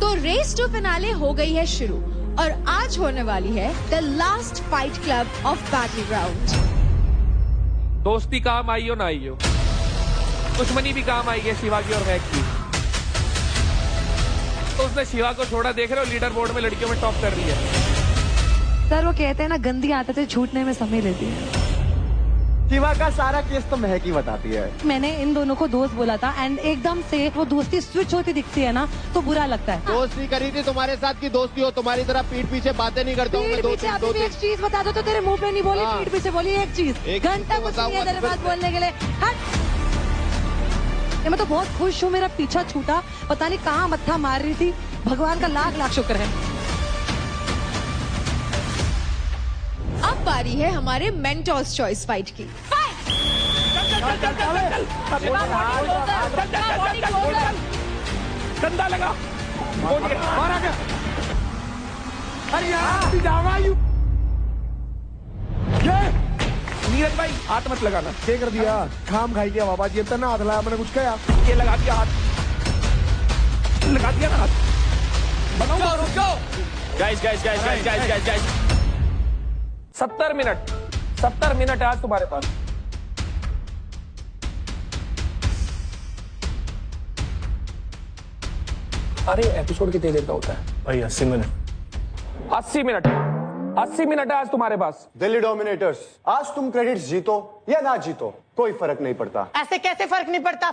तो raise to finale हो गई है शुरू और आज होने वाली है the last fight club of battle ground. दोस्ती काम आई हो ना आई हो, दुश्मनी भी काम आई है शिवा की और मैक की। तो उसने शिवा को छोड़ा, देख रहे हो लीडर बोर्ड में लड़कियों में टॉप कर रही है। सर वो कहते हैं ना, गंदी आदतें छूटने में समय लेती है। शिवा का सारा केस तो महक ही बताती है। मैंने इन दोनों को दोस्त बोला था एंड एकदम से वो दोस्ती स्विच होती दिखती है ना, तो बुरा लगता है। दोस्ती करी थी तुम्हारे साथ की दोस्ती हो, तुम्हारी तरह पीठ पीछे बातें नहीं करता हूँ मैं। दो तीन एक चीज बता दो तो तेरे मुंह पे नहीं बोली, हाँ। पीठ पीछे बोली एक चीज। एक घंटा चीज तो कुछ नहीं है बताऊंगा तेरे तो पास फिर- बोलने के लिए। हट। मैं तो बहुत खुश हूँ, मेरा पीछा छूटा, पता नहीं कहाँ मत्था मार रही थी। भगवान का लाख लाख शुक्र है। अब बारी है हमारे मेंटोर्स चॉइस फाइट की। डंडा लगा, मारा क्या? अरे यार जावा यू। नीरज भाई हाथ मत लगाना। क्या कर दिया? खाम खाई गया बाबा जी, इतना हाथ लाया मैंने, कुछ कहा? ये लगा दिया हाथ, लगा दिया ना हाथ। बनाओ गाइस 70 मिनट है आज तुम्हारे पास। अरे एपिसोड कितनी देर का होता है भाई? 80 मिनट। 80 मिनट है आज तुम्हारे पास। दिल्ली डोमिनेटर्स, आज तुम क्रेडिट्स जीतो या ना जीतो कोई फर्क नहीं पड़ता। ऐसे कैसे फर्क नहीं पड़ता?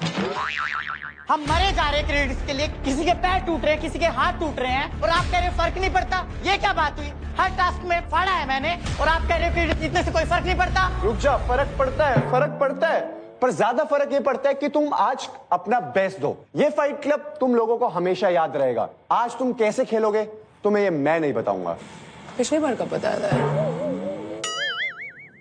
हम मरे जा रहे हैं क्रेडिट्स के लिए, किसी के पैर टूट रहे हैं, किसी के हाथ टूट रहे हैं, और आप कह रहे हो फर्क नहीं पड़ता। ये क्या बात हुई? हर टास्क में फाड़ा है मैंने और आप कह रहे हो क्रेडिट जीतने से कोई फर्क नहीं पड़ता। रुक जा, फर्क पड़ता है, पर ज्यादा फर्क ये पड़ता है कि तुम आज अपना बेस्ट दो। ये फाइट क्लब तुम लोगों को हमेशा याद रहेगा। आज तुम कैसे खेलोगे तुम्हें ये मैं नहीं बताऊंगा। पिछली बार का बताया था।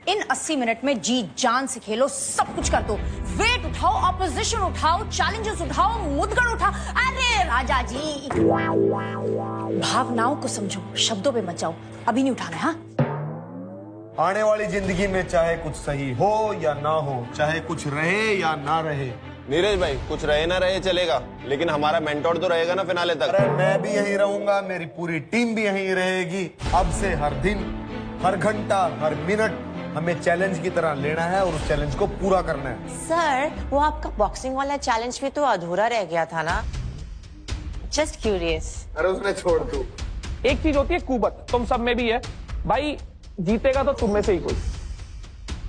इन 80 मिनट में जी जान से खेलो, सब कुछ कर दो। वेट उठाओ, ऑपोजिशन उठाओ, चैलेंजेस उठाओ, मुद्गण उठाओ। अरे राजा जी, भावनाओं को समझो, शब्दों पे मत जाओ। अभी नहीं उठाना है। हाँ, आने वाली जिंदगी में चाहे कुछ सही हो या ना हो, चाहे कुछ रहे या ना रहे, नीरज भाई कुछ रहे ना रहे चलेगा, लेकिन हमारा मेंटोर तो रहेगा ना फिनाले तक। अरे मैं भी यहीं रहूंगा, मेरी पूरी टीम भी यहीं रहेगी। अब से हर दिन, हर घंटा, हर मिनट हमें चैलेंज की तरह लेना है और उस चैलेंज को पूरा करना है। सर, वो आपका बॉक्सिंग वाला चैलेंज भी तो अधूरा रह गया था ना? Just curious. अरे उसने छोड़ दो। एक चीज होती है कुबत, तुम सब में भी है भाई। जीतेगा तो तुम में से ही कोई।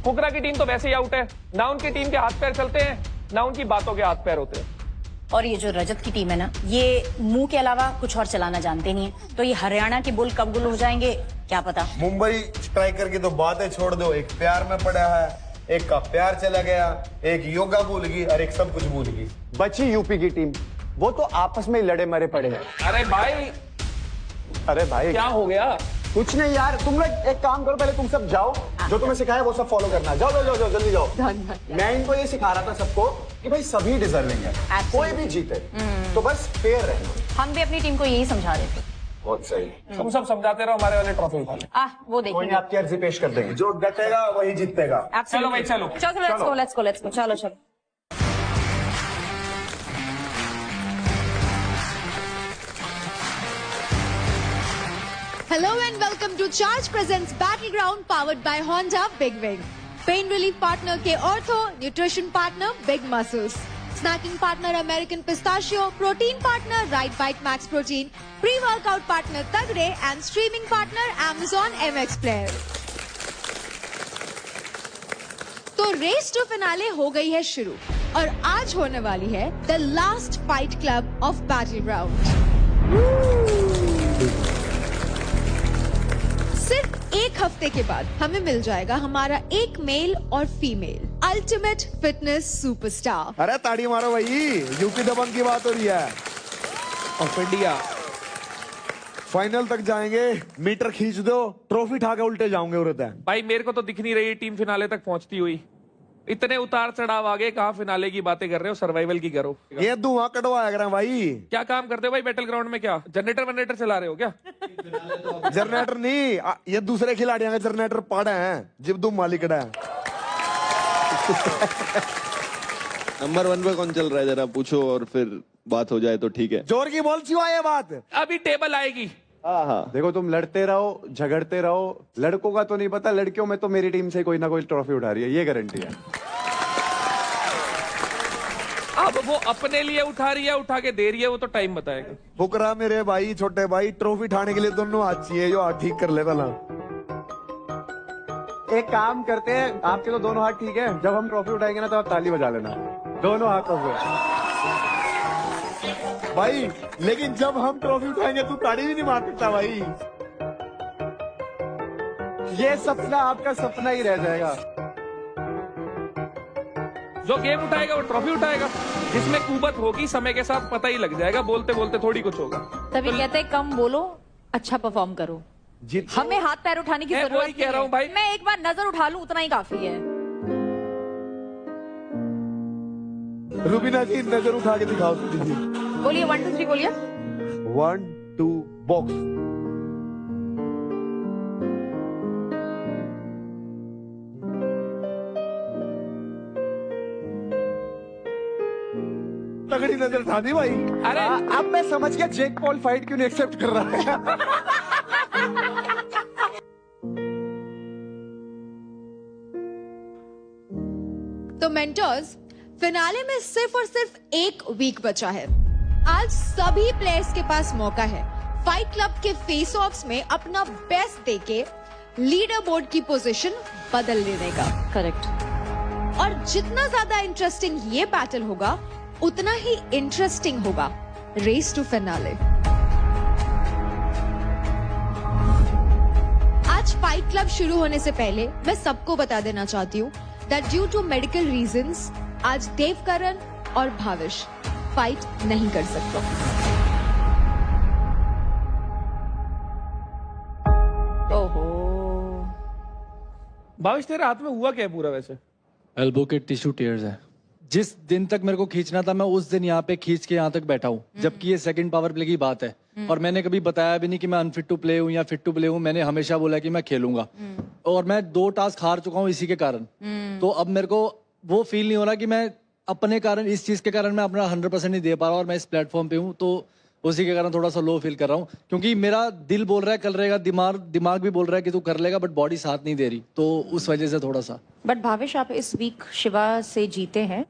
फुकरा की टीम तो वैसे ही आउट है, ना उनकी टीम के हाथ पैर चलते हैं, ना उनकी बातों के हाथ पैर होते हैं। और ये जो रजत की टीम है ना, ये मुंह के अलावा कुछ और चलाना जानते नहीं है। तो ये हरियाणा के बुल कब गुल हो जाएंगे क्या पता। मुंबई स्ट्राइकर की तो बातें छोड़ दो, एक प्यार में पड़ा है, एक का प्यार चला गया, एक योगा भूल गई और एक सब कुछ भूल गई। बची यूपी की टीम, वो तो आपस में ही लड़े मरे पड़े हैं। अरे भाई क्या हो गया? कुछ नहीं यार, तुम लोग एक काम करो, पहले तुम सब जाओ, जो तुम्हें सिखाया वो सब फॉलो करना। जाओ जाओ जाओ, जल्दी जाओ। मैं इनको ये सिखा रहा था सबको कि भाई सभी डिजर्विंग है, कोई भी जीते, तो बस फेयर रहना। हम भी अपनी टीम को यही समझा रहे थे। बहुत सही। तुम सब समझाते रहो, हमारे वाले ट्रॉफी उठा ले। वो कोई नहीं, देखेंगे। आपकी अर्जी पेश कर देंगे। जो डटेगा वही जीतेगा। चलो भाई चलो। Let's go. चलो। Hello and welcome to Charge Presents Battleground powered by Honda Big Wing. Pain relief partner के Ortho, nutrition partner Big Muscles, snacking partner American Pistachio, protein partner Right Bite Max Protein, pre-workout partner Tagre and streaming partner Amazon MX Player. तो raise to finale हो गई है शुरू और आज होने वाली है the last fight club of battle ground. सिर्फ एक हफ्ते के बाद हमें मिल जाएगा हमारा एक मेल और फीमेल अल्टीमेट फिटनेस सुपरस्टार। अरे ताड़ी मारो भाई, यूपी दबंग की बात हो रही है। ऑफ इंडिया फाइनल तक जाएंगे, मीटर खींच दो, ट्रॉफी उठा के उल्टे जाओगे उड़ते हैं। भाई मेरे को तो दिख नहीं रही टीम फिनाले तक पहुंचती हुई। इतने उतार चढ़ाव आगे, कहाँ फिनाले की बातें कर रहे हो, सर्वाइवल की करो। ये धुआं कटवाया करें भाई। क्या काम करते हो भाई बैटल ग्राउंड में? क्या जनरेटर चला रहे हो क्या? जनरेटर नहीं, ये दूसरे खिलाड़ियों का जनरेटर पड़ा है, जिब्दू मालिक है। नंबर 1 पे कौन चल रहा है जरा पूछो और फिर बात हो जाए तो ठीक है। जोर की बोल क्यों आए बात? अभी टेबल आएगी। हाँ हाँ देखो तुम लड़ते रहो, झगड़ते रहो, लड़कों का तो नहीं पता, लड़कियों में तो मेरी टीम से कोई ना कोई ट्रॉफी उठा रही है, ये गारंटी है। अब वो अपने लिए उठा रही है, उठा के दे रही है, वो तो टाइम बताएगा। फुकरा मेरे भाई, छोटे भाई, ट्रॉफी उठाने के लिए दोनों हाथ चाहिए, जो हाथ ठीक कर ले पहला। एक काम करते हैं, आपके तो दोनों हाथ ठीक है, जब हम ट्रॉफी उठाएंगे ना तो आप ताली बजा लेना दोनों हाथों से। भाई लेकिन जब हम ट्रॉफी उठाएंगे तू ताड़ी भी नहीं मार सकता भाई। ये सपना आपका सपना ही रह जाएगा। जो गेम उठाएगा वो ट्रॉफी उठाएगा। जिसमें कुबत होगी समय के साथ पता ही लग जाएगा, बोलते बोलते थोड़ी कुछ होगा। तभी कहते हैं कम बोलो, अच्छा परफॉर्म करो। हमें हाथ पैर उठाने की जरूरत वही कह रहा हूँ भाई। मैं एक बार नजर उठा लूं उतना ही काफी है। रुबीना जी नजर उठा के दिखाओ दीजिए। बोलिए 1 2 3 बोलिए। 1 2 बॉक्स। तगड़ी नजर उठा दी भाई। अरे अब मैं समझ गया जेक पॉल फाइट क्यों नहीं एक्सेप्ट कर रहा है। तो मेंटर्स, फिनाले में सिर्फ और सिर्फ 1 वीक बचा है। आज सभी प्लेयर्स के पास मौका है फाइट क्लब के फेस ऑफ्स में अपना बेस्ट देके लीडर बोर्ड की पोजीशन बदल लेने का। करेक्ट। और जितना ज्यादा इंटरेस्टिंग ये बैटल होगा उतना ही इंटरेस्टिंग होगा रेस टू फिनाले। आज फाइट क्लब शुरू होने से पहले मैं सबको बता देना चाहती हूँ that due to medical reasons आज देवकरण और भाविश फाइट नहीं कर सकते। ओहो। भाविश तेरे हाथ में हुआ क्या है पूरा वैसे? एल्बो के टिश्यू टेयर्स है। जिस दिन तक मेरे को खींचना था मैं उस दिन यहाँ पे खींच के यहाँ तक बैठा हूँ, जबकि ये सेकंड पावर प्ले की बात है। और मैंने कभी बताया भी नहीं कि मैं अनफिट टू प्ले हूँ या फिट टू प्ले हूँ। मैंने हमेशा बोला कि मैं खेलूंगा और मैं 2 टास्क हार चुका हूँ इसी के कारण। तो अब मेरे को वो फील नहीं हो रहा कि मैं अपने कारण, इस चीज के कारण मैं अपना 100% नहीं दे पा रहा और मैं इस प्लेटफॉर्म पे हूँ, तो उसी के कारण थोड़ा सा लो फील कर रहा हूँ। क्योंकि मेरा दिल बोल रहा है कल रहेगा, दिमाग भी बोल रहा है कि तू कर लेगा, बट बॉडी साथ नहीं दे रही, तो उस वजह से थोड़ा सा। बट भाविश आप इस वीक शिवा से जीते हैं,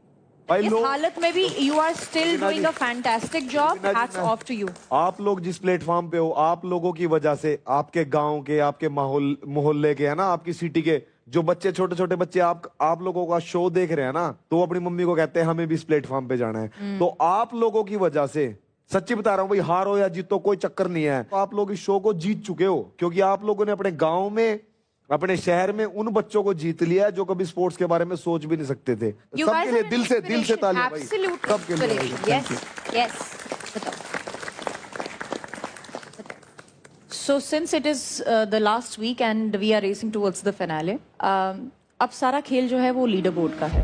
इस हालत में भी you are still doing a fantastic job. Hats off to you. आप लोग जिस प्लेटफॉर्म पे हो, आप लोगों की वजह से, आपके गांव के, आपके मोहल्ले के, है ना, आपकी सिटी के जो बच्चे, छोटे छोटे बच्चे आप लोगों का शो देख रहे हैं ना, तो वो अपनी मम्मी को कहते हैं हमें भी इस प्लेटफॉर्म पे जाना है। तो आप लोगों की वजह से, सच्ची बता रहा हूँ भाई, हारो या जीतो कोई चक्कर नहीं है, तो आप लोग इस शो को जीत चुके हो, क्योंकि आप लोगों ने अपने गाँव में, अपने शहर में उन बच्चों को जीत लिया जो कभी स्पोर्ट्स के बारे में सोच भी नहीं सकते थे। सबके लिए दिल से तालियां भाई, सबके लिए। So since it is the last week and we are racing towards the finale, अब सारा खेल जो है वो लीडर बोर्ड का है।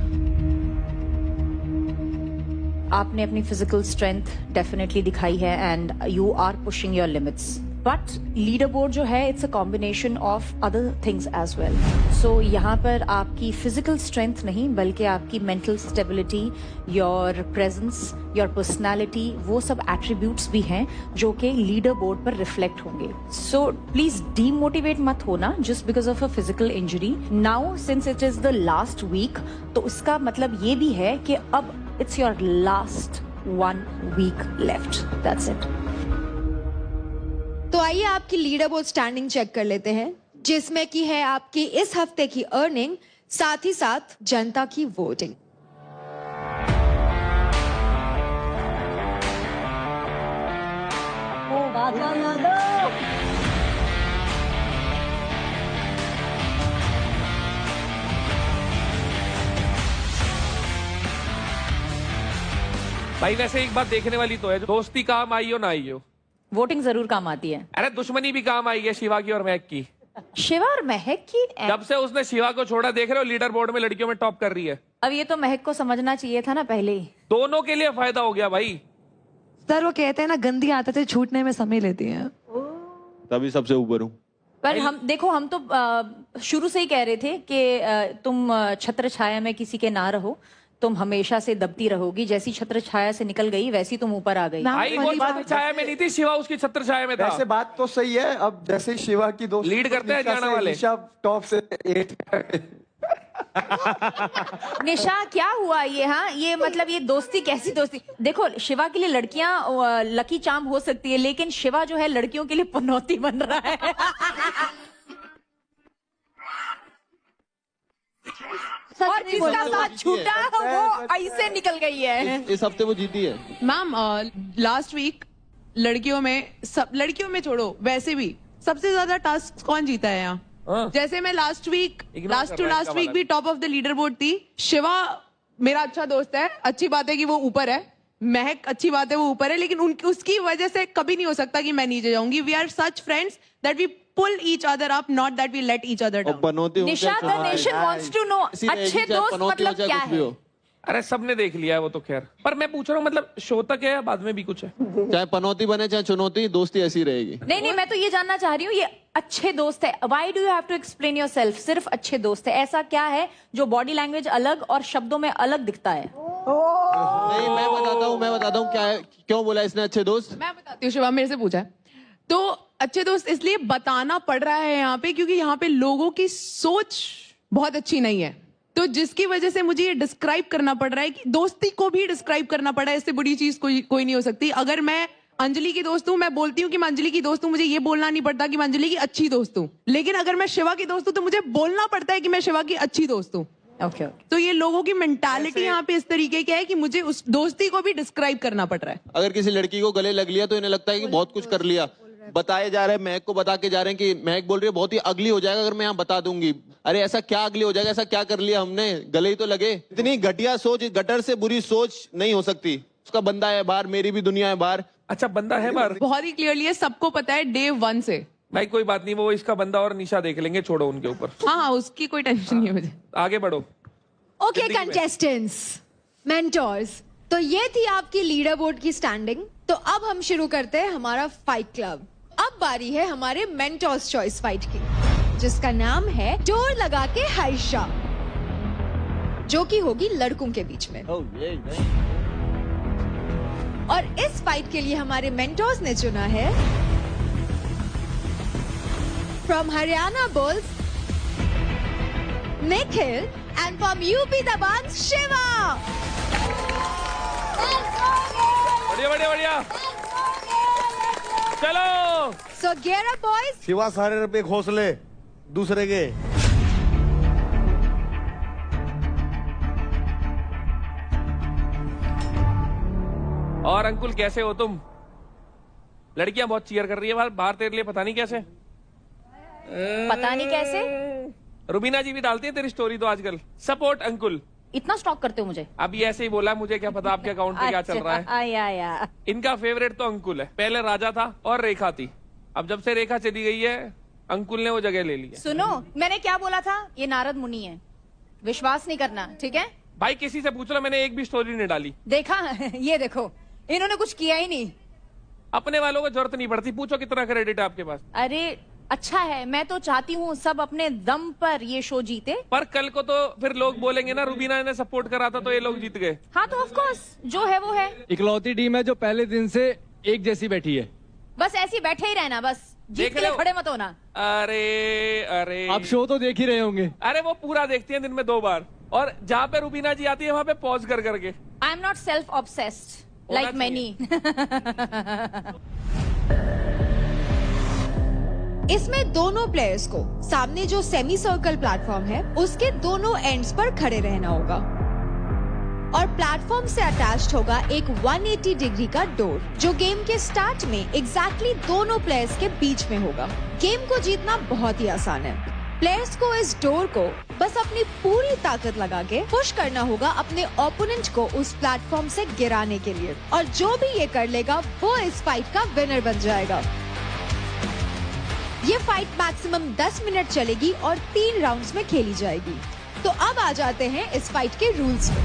आपने अपनी फिजिकल स्ट्रेंथ डेफिनेटली दिखाई है and you are pushing your limits, but leader board जो है it's a combination of other things as well. So यहाँ पर आपकी फिजिकल स्ट्रेंथ नहीं बल्कि आपकी mental stability, your presence, your personality, वो सब एट्रीब्यूट्स भी हैं जो कि लीडर बोर्ड पर रिफ्लेक्ट होंगे। सो प्लीज डीमोटिवेट मत होना just because of a physical injury. Now since it is the last week, तो इसका मतलब ये भी है कि अब it's your last 1 week left, that's it. तो आइए आपकी लीडर बोर्ड स्टैंडिंग चेक कर लेते हैं, जिसमें की है आपकी इस हफ्ते की अर्निंग, साथ ही साथ जनता की वोटिंग। भाई वैसे एक बात देखने वाली तो है, दोस्ती काम आई हो ना आई हो, वोटिंग जरूर काम आती है। अरे दुश्मनी भी काम आई है शिवा की और महक की। शिवा और महक की? जब से उसने शिवा को छोड़ा, देख रहे हो लीडर बोर्ड में लड़कियों में टॉप कर रही है। अब ये तो महक को समझना चाहिए था ना पहले ही। दोनों के लिए फायदा हो गया भाई। सर वो कहते हैं ना, गंदी आदतें छूटने में समय लेती हैं। तभी सबसे ऊपर हूँ। पर हम देखो, हम तो शुरू से ही कह रहे थे कि तुम छत्र छाया में किसी के ना रहो, तुम हमेशा से दबती रहोगी, जैसी छत्र छाया से निकल गई वैसी तुम ऊपर आ गई। भाई वो छत्र छाया में नहीं थी, शिवा उसकी छत्र छाया में था। वैसे बात तो सही है। अब जैसे शिवा की दोस्त लीड करते हैं हरियाणा वाले, टॉप से 8 निशा क्या हुआ ये? हाँ, ये मतलब ये दोस्ती कैसी दोस्ती? देखो, शिवा के लिए लड़कियां लकी चार्म हो सकती है, लेकिन शिवा जो है लड़कियों के लिए पनौती बन रहा है। और जिसका साथ छूटा वो ऐसे निकल गई है। इस हफ्ते वो जीती है। मैम लास्ट वीक लड़कियों में छोड़ो, वैसे भी सबसे ज्यादा टास्क कौन जीता है यहाँ? जैसे मैं लास्ट टू लास्ट वीक भी top of the leader board थी। शिवा मेरा अच्छा दोस्त है, अच्छी बात है कि वो ऊपर है। महक अच्छी बात है वो ऊपर है, लेकिन उसकी वजह से कभी नहीं हो सकता कि मैं नीचे जाऊंगी। We are such friends that we pull each other up, not that we let each other down. Nisha, the nation wants to know अच्छे दोस्त मतलब क्या है? अरे सबने देख लिया है वो तो खैर, पर मैं पूछ रहा हूँ मतलब शो तक है या बाद में भी कुछ है? चाहे पनौती बने चाहे चुनौती, दोस्ती ऐसी रहेगी। नहीं, मैं तो ये जानना चाह रही हूँ, ये अच्छे दोस्त है। Why do you have to explain yourself? सिर्फ अच्छे दोस्त है, ऐसा क्या है जो बॉडी लैंग्वेज अलग और शब्दों में अलग दिखता है? नहीं, मैं बताता हूँ क्या है, क्यों बोला इसने अच्छे दोस्त। मैं बताती हूँ, शिवा मेरे से पूछा है। तो अच्छे दोस्त इसलिए बताना पड़ रहा है यहाँ पे क्योंकि यहाँ पे लोगों की सोच बहुत अच्छी नहीं है, तो जिसकी वजह से मुझे ये डिस्क्राइब करना पड़ रहा है कि दोस्ती को भी डिस्क्राइब करना पड़ा है। इससे बुरी चीज कोई नहीं हो सकती। अगर मैं अंजलि की दोस्त हूँ, मैं बोलती हूँ कि मैं अंजलि की दोस्त हूँ, मुझे ये बोलना नहीं पड़ता कि मैं अंजलि की अच्छी दोस्त हूँ। लेकिन अगर मैं शिवा की दोस्त हूँ तो मुझे बोलना पड़ता है कि मैं शिवा की अच्छी दोस्त हूँ। ओके। तो ये लोगों की मेंटालिटी यहाँ पे इस तरीके की है कि मुझे उस दोस्ती को भी डिस्क्राइब करना पड़ रहा है। अगर किसी लड़की को गले लग लिया तो इन्हें लगता है कि बहुत कुछ कर लिया। बताए जा रहे हैं, महक को बता के जा रहे हैं कि महक बोल रही है बहुत ही अगली हो जाएगा अगर मैं यहाँ बता दूंगी। अरे ऐसा क्या अगली हो जाएगा, ऐसा क्या कर लिया हमने, गले ही तो लगे। इतनी घटिया सोच, गटर से बुरी सोच नहीं हो सकती। उसका बंदा है बाहर, मेरी भी दुनिया है बाहर। अच्छा, बंदा है बाहर, बहुत ही क्लियरली है, सबको पता है डे 1 से। भाई कोई बात नहीं, वो इसका बंदा और निशा देख लेंगे, छोड़ो उनके ऊपर। हाँ, उसकी कोई टेंशन नहीं है मुझे। आगे बढ़ो। ओके कंटेस्टेंट्स, मेंटोर्स, तो ये थी आपकी लीडर बोर्ड की स्टैंडिंग। तो अब हम शुरू करते हैं हमारा फाइट क्लब। अब बारी है हमारे मेंटोर्स चॉइस फाइट की, जिसका नाम है डोर लगा के हाइशा, जो कि होगी लड़कों के बीच में। और इस फाइट के लिए हमारे मेंटोर्स ने चुना है from Haryana Bulls Nikhil and from UP Dabang Shiva. बढ़िया, चलो। So gear up boys. Shiva सारे रुपए घोंसले दूसरे के। और अंकुल कैसे हो तुम? लड़कियां बहुत चीयर कर रही है बाहर तेरे लिए, पता नहीं कैसे। पता नहीं कैसे? रुबीना जी भी डालती है तेरी स्टोरी तो आजकल। सपोर्ट अंकुल। इतना स्टॉक करते हो मुझे? अभी ऐसे ही बोला, मुझे क्या पता आपके अकाउंट पे क्या चल रहा है। आया। इनका फेवरेट तो अंकुल है। पहले राजा था और रेखा थी, अब जब से रेखा चली गई है अंकुल ने वो जगह ले ली है। सुनो, मैंने क्या बोला था? ये नारद मुनि है, विश्वास नहीं करना, ठीक है? भाई किसी से पूछ लो, मैंने एक भी स्टोरी नहीं डाली। देखा? ये देखो, इन्होंने कुछ किया ही नहीं। अपने वालों को जरूरत नहीं पड़ती, पूछो कितना क्रेडिट है आपके पास। अरे अच्छा है, मैं तो चाहती हूँ सब अपने दम पर ये शो जीते। पर कल को तो फिर लोग बोलेंगे ना रुबीना ने सपोर्ट करा था तो ये लोग जीत गए। हाँ तो ऑफ कोर्स, जो है वो है। इकलौती टीम है जो पहले दिन से एक जैसी बैठी है। बस ऐसी बैठे ही रहना, बस जीत के लिए खड़े मत होना। अरे आप शो तो देख ही रहे होंगे। अरे वो पूरा देखती हैं दिन में 2 बार, और जहाँ पे रुबीना जी आती है वहाँ पे पॉज कर करके। आई am not self obsessed like many. इसमें दोनों प्लेयर्स को सामने जो सेमी सर्कल प्लेटफॉर्म है उसके दोनों एंड्स पर खड़े रहना होगा, और प्लेटफॉर्म से अटैच्ड होगा एक 180 डिग्री का डोर, जो गेम के स्टार्ट में एग्जैक्टली दोनों प्लेयर्स के बीच में होगा। गेम को जीतना बहुत ही आसान है। प्लेयर्स को इस डोर को बस अपनी पूरी ताकत लगा के पुश करना होगा अपने ओपोनेंट को उस प्लेटफॉर्म से गिराने के लिए, और जो भी ये कर लेगा वो इस फाइट का विनर बन जाएगा। ये फाइट मैक्सिमम 10 मिनट चलेगी और 3 राउंड्स में खेली जाएगी। तो अब आ जाते हैं इस फाइट के रूल्स में।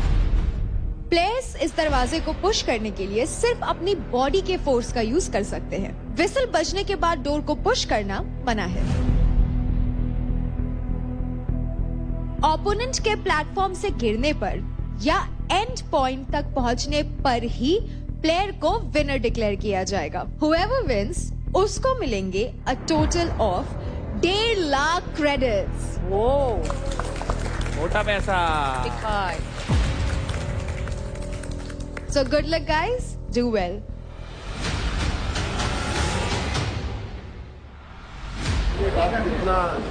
प्लेयर्स इस दरवाजे को पुश करने के लिए सिर्फ अपनी बॉडी के फोर्स का यूज कर सकते हैं। विसल बजने के बाद डोर को पुश करना मना है। ओपोनेंट के प्लेटफॉर्म से गिरने पर या एंड पॉइंट तक पहुंचने पर ही प्लेयर को विनर डिक्लेयर किया जाएगा। Whoever wins उसको मिलेंगे a total of 1.5 lakh credits. मोटा पैसा। So good luck guys, do well.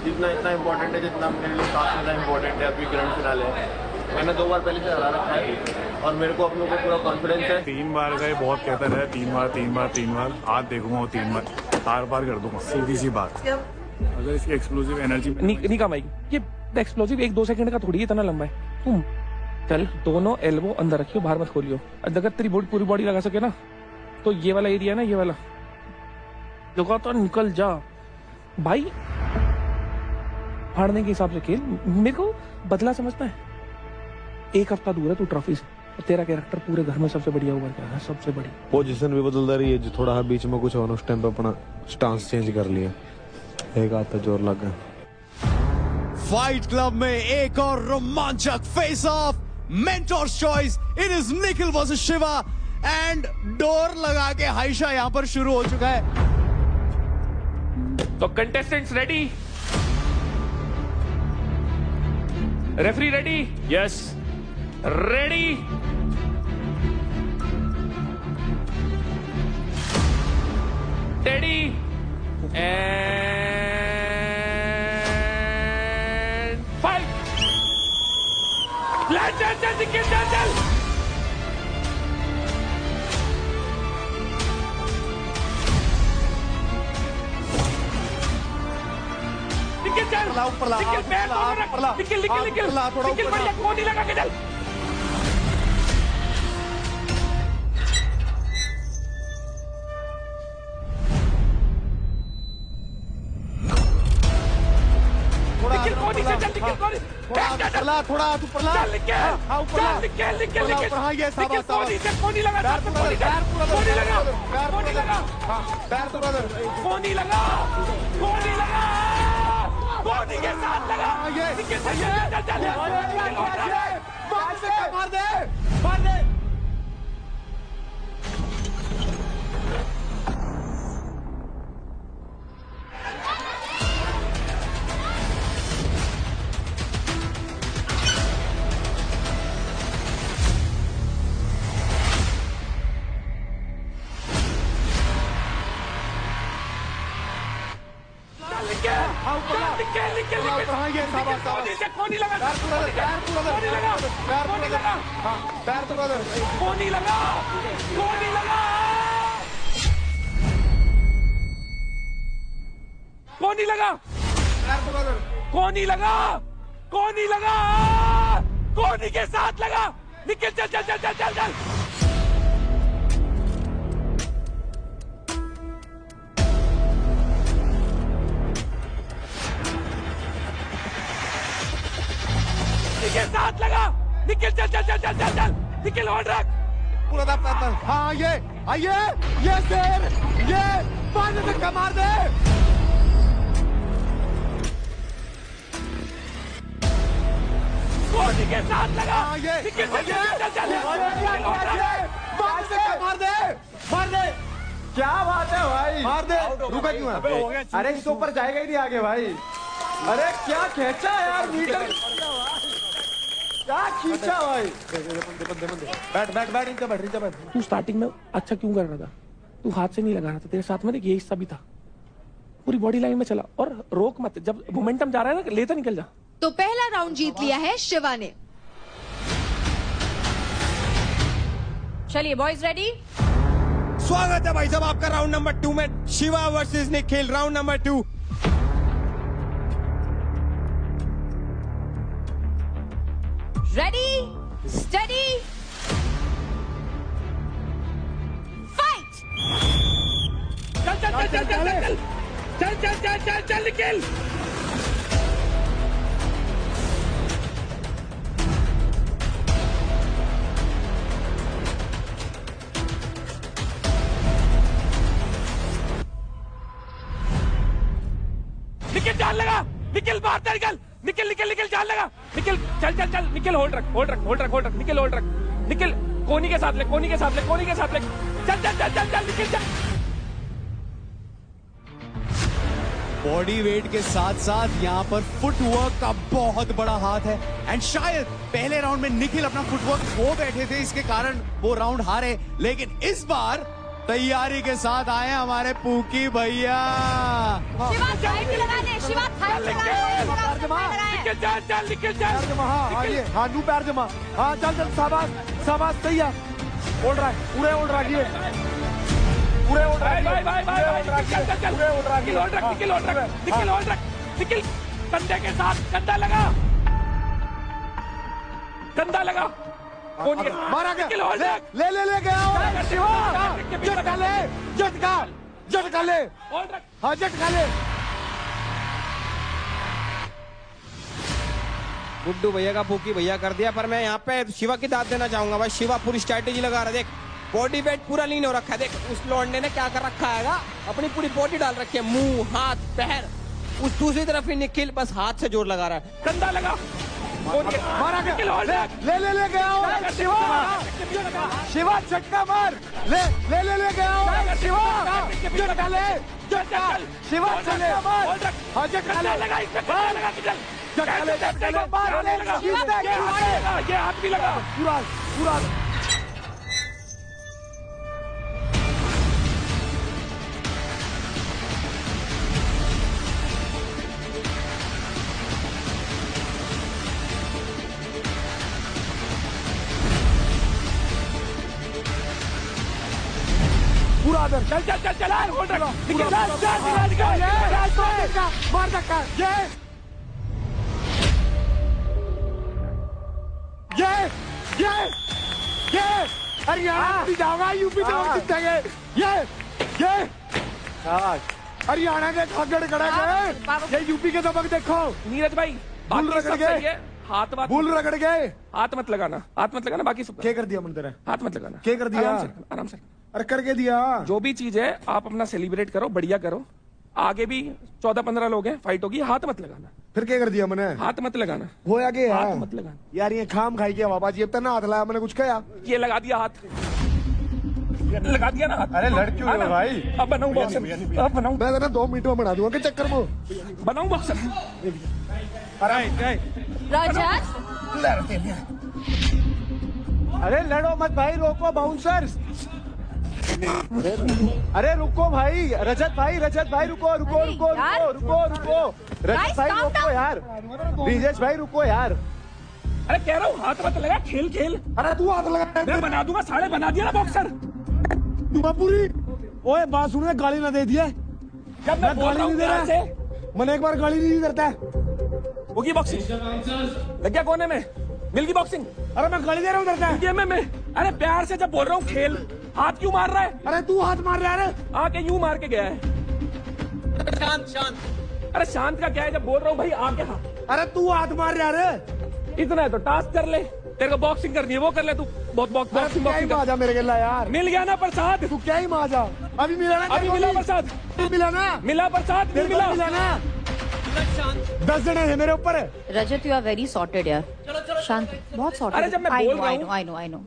जितना इतना इम्पोर्टेंट है जितना मेरे लिए काफी ज्यादा इम्पोर्टेंट है। अभी ग्रैंड फिनाले है, मैंने 2 बार पहले से हरा रखा है और मेरे को अपनों को पूरा कॉन्फिडेंस है। 3 बार गए, बहुत कहता रहे 3 बार आज देखूंगा वो 3 बार आर पार कर दूंगा। सीधी सी बात, अगर इसकी एक्सप्लोसिव एनर्जी नहीं कम आएगी। ये एक्सप्लोसिव 1-2 सेकंड का थोड़ी इतना लंबा है। तुम चल दोनों एल्बो अंदर रखियो, बाहर मत खोलियो। अगर तेरी पूरी बॉडी लगा सके ना तो ये वाला एरिया ना, ये वाला लगा तो निकल जा भाई। फाड़ने के हिसाब से खेल, मेरे को बदला समझता है। 1 हफ्ता दूर है तू ट्रॉफी से, तेरा कैरेक्टर पूरे घर में सबसे बढ़िया हुआ क्या है, सबसे बड़ी पोजीशन भी बदलता रही है। जो थोड़ा बीच में कुछ हो उस टाइम पे अपना स्टांस चेंज कर लिया, एक हाथ पे जोर लग गया। फाइट क्लब में एक और रोमांचक face of, mentors choice. It is Nikhil versus Shiva and door लगा के हाइशा यहां पर शुरू हो चुका है। तो contestants ready, referee ready, yes ready, teddy and fight. चल निकल बढ़िया कोनी लगा के चल। थोड़ा तू परला कोनी के साथ लगा। मार दे। कोनी के साथ लगा। निकल चल। के साथ लगा। निकल चल। निकल और रख पूरा दा पैर। हाँ आइए ये शेर, ये पानी में कमार दे। कोनी के साथ लगा। निकल चल। मार दे। क्या बात है भाई, मार दे। रुका क्यों है? अरे इसके ऊपर जाएगा ही नहीं आगे भाई। अरे क्या खींचा यार, मीटर क्या खींचा भाई। बैठ नीचे बैठ। तू स्टार्टिंग में अच्छा क्यों कर रहा था? तू हाथ से नहीं लगा रहा था, तेरे साथ में देख ये हिस्सा भी था। पूरी बॉडी लाइन में चला और रोक मत, जब मोमेंटम जा रहा है ना लेता निकल जा। तो पहला राउंड जीत लिया है शिवा ने। चलिए बॉयज रेडी। स्वागत है भाई साहब आपका राउंड नंबर 2 में, Shiva versus Nikhil. Round number 2। Ready steady fight. चल निकल। निकल जान लगा। निकल बाहर निकल। निकल जान लगा। निकल चल। निकल होल्ड रख। निकल होल्ड रख। निकल, कोनी के साथ ले, कोनी के साथ ले, कोनी के साथ ले, चल चल चल चल चल निकल चल। बॉडी वेट के साथ साथ यहाँ पर फुटवर्क का बहुत बड़ा हाथ है एंड शायद पहले राउंड में निखिल अपना फुटवर्क खो बैठे थे, इसके कारण वो राउंड हारे, लेकिन इस बार तैयारी के साथ आए हमारे पूकी भैया। शिवा साइड भी लगा दे, शिवा साइड निकल चल चल निकल चल। हाँ नू पैर जमा, हाँ चल चल, शाबाश शाबाश, सही है, ओढ़ रहा है, पूरे ओढ़ रहा है, पूरे ओढ़ रहा है, भाई भाई भाई भाई चल चल चल, पूरे ओढ़ रहा है, निकल ओढ़ रख, निकल ओढ़ रख, निकल ओढ़ रख, निकल, कंधे के साथ कंधा लगा, कंधा लगा, मारा गया, ले ले ले गया शिवा, झटका ले, झटका झटका ले, हाँ झटका ले। गुड्डू भैया का फूकी भैया कर दिया, पर मैं यहाँ पे शिवा की दाद देना चाहूंगा भाई। शिवा पूरी स्ट्रैटेजी लगा रहा है, देख बॉडी वेट पूरा लीन हो रखा है, देख उस लौंडे ने क्या कर रखा है, अपनी पूरी बॉडी डाल रखी है, मुंह हाथ पैर, उस दूसरी तरफ ही निखिल बस हाथ से जोर लगा रहा है, कंधा लगा, मारा गया, ले ले गया शिवा, शिवा झटका मार, ले ले ले गया शिवा, झटका ले, झटका शिवा झटका मार, हाँ झटका ले, झटका ले, झटका ले, मार ये हाथ भी लगा, पूरा पूरा। पूरा अंदर, चल चल चल चल, निकल मार धक्का, ये हरियाणा भी जाओगा, यूपी से हम जीतेंगे, ये हरियाणा के खगड़ खड़ा गए, ये यूपी के दबक देखो। नीरज भाई बुल रगड़ गए, हाथ बुल रगड़ गए, हाथ मत लगाना, हाथ मत लगाना, बाकी सब क्या कर दिया मंदिर है, हाथ मत लगाना, क्या कर दिया, आराम से, अरे करके दिया। जो भी चीज है आप अपना सेलिब्रेट करो, बढ़िया करो, आगे भी 14-15 लोग हैं, फाइट होगी, हाथ मत लगाना। फिर क्या कर दिया मैंने, हाथ मत लगाना, हो आगे हाथ मत लगाना यार, ये खाम खाई के बाबा जी, अब तक ना हाथ लाया मैंने, कुछ कहा, ये लगा दिया हाथ, लगा दिया ना हाथ। अरे लड़कियों है भाई, अब बनाऊं बॉक्सर, अब बनाऊं, मैं ना 2 मिनट में बना दूंगा के चक्कर में, बनाऊं बॉक्सर। अरे लड़ो मत भाई, रोको बाउंसर्स, अरे रुको भाई, रजत भाई रुको रुको रुको रुको रुको रुको, रजत भाई रुको यार, ब्रिजेश भाई रुको यार, अरे कह रहा हूँ हाथ मत लगा, खेल खेल, अरे तू हाथ लगा, मैं बना दूंगा, साढ़े बना दिया ना बॉक्सर, पूरी, ओए बात सुन, गाली ना दे दिया, जब मैं गाली नहीं दे रहा, मैंने एक बार गाली नहीं करता, होगी बॉक्सिंग, लग गया कोने में, मिल गई बॉक्सिंग, अरे मैं गाली दे रहा हूँ डरता है, गेम में, अरे प्यार से जब बोल रहा हूँ खेल, हाथ क्यों मार रहा है, अरे तू हाथ मार रहा है, आके यूं मार के गया है, शांत शांत, अरे शांत का क्या है, जब बोल रहा हूँ भाई आके हाथ, अरे तू हाथ मार रहा है, इतना है तो टास्क कर ले, तेरे को बॉक्सिंग करनी है वो कर ले, तू बहुत बॉक्सिंग माजा मेरे गिला यार, मिल गया ना प्रसाद, तू क्या ही माजा, अभी मिला ना, अभी मिला प्रसाद, मिला ना, मिला प्रसाद, मिला ना, 10 जने हैं मेरे ऊपर, रजत यू आर वेरी सॉर्टेड यार, शांत, बहुत सॉर्टेड, अरे जब मैं बोल रहा हूँ, आई नो,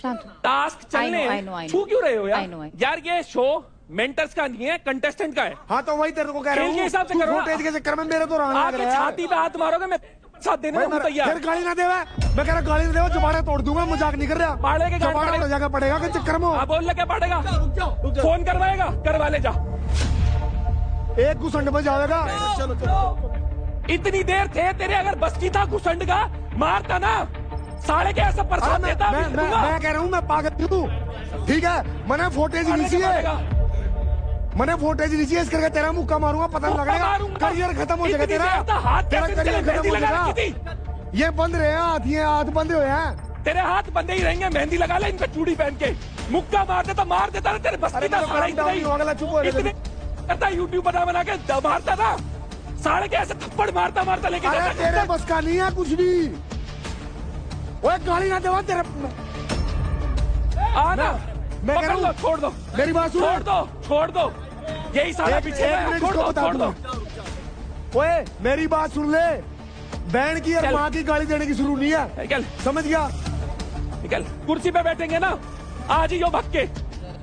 शांत, टास्क चलने हैं, छू क्यों रहे हो यार, ये शो मेंटर्स का नहीं है, कंटेस्टेंट का है, हाँ तो वही तेरे को कह रहा हूँ, खेल के हिसाब से करो, फुटेज के चक्कर में मेरे तो रहना लग रहा है, छाती पे हाथ मारोगे, मैं साथ देने को तैयार, फिर गाली ना देवा, मैं कह रहा गाली ना देवा, जुबान तोड़ दूंगा, मजाक नहीं कर रहा, पाड़े के जुबान जगह पड़ेगा के चक्कर में, आप बोल ले क्या पड़ेगा, फोन करवाएगा, करवा ले जा, एक घुसंड में जाएगा, इतनी देर थे तेरे, अगर बस की था घुसंड का, मारता ना, साले के ऐसा प्रसाद देता, मैं कह रहा हूँ मैं पागल हूँ, ठीक है, मैंने फुटेज लीजिए, मैंने फुटेज लीजिए, इस करके तेरा मुक्का मारूंगा, पता नहीं लगेगा, करियर खत्म हो जाएगा तेरा करियर खत्म हो जाएगा, ये बंद रहे हाथ, ये हाथ बंद हुए हैं, तेरे हाथ बंदे ही रहेंगे, मेहंदी लगा ले इन पे चूड़ी पहन के, मुक्का मार देता ना, तेरे बस की था, करता यूट्यूब बना के मारता था, साले के ऐसे थप्पड़ मारता लेके जाता, तेरे बस का नहीं है कुछ भी, ओए गाली ना देवा तेरे, आना मैं कह रहा हूँ, छोड़ दो मेरी बात सुन, छोड़ दो, यही सारा पीछे है, छोड़ दो, ओए मेरी बात सुन ले, बहन की और माँ की गाली देने की शुरू नहीं है, समझ गया, निकल, कुर्सी पे बैठेंगे ना, आज ही यो भग के,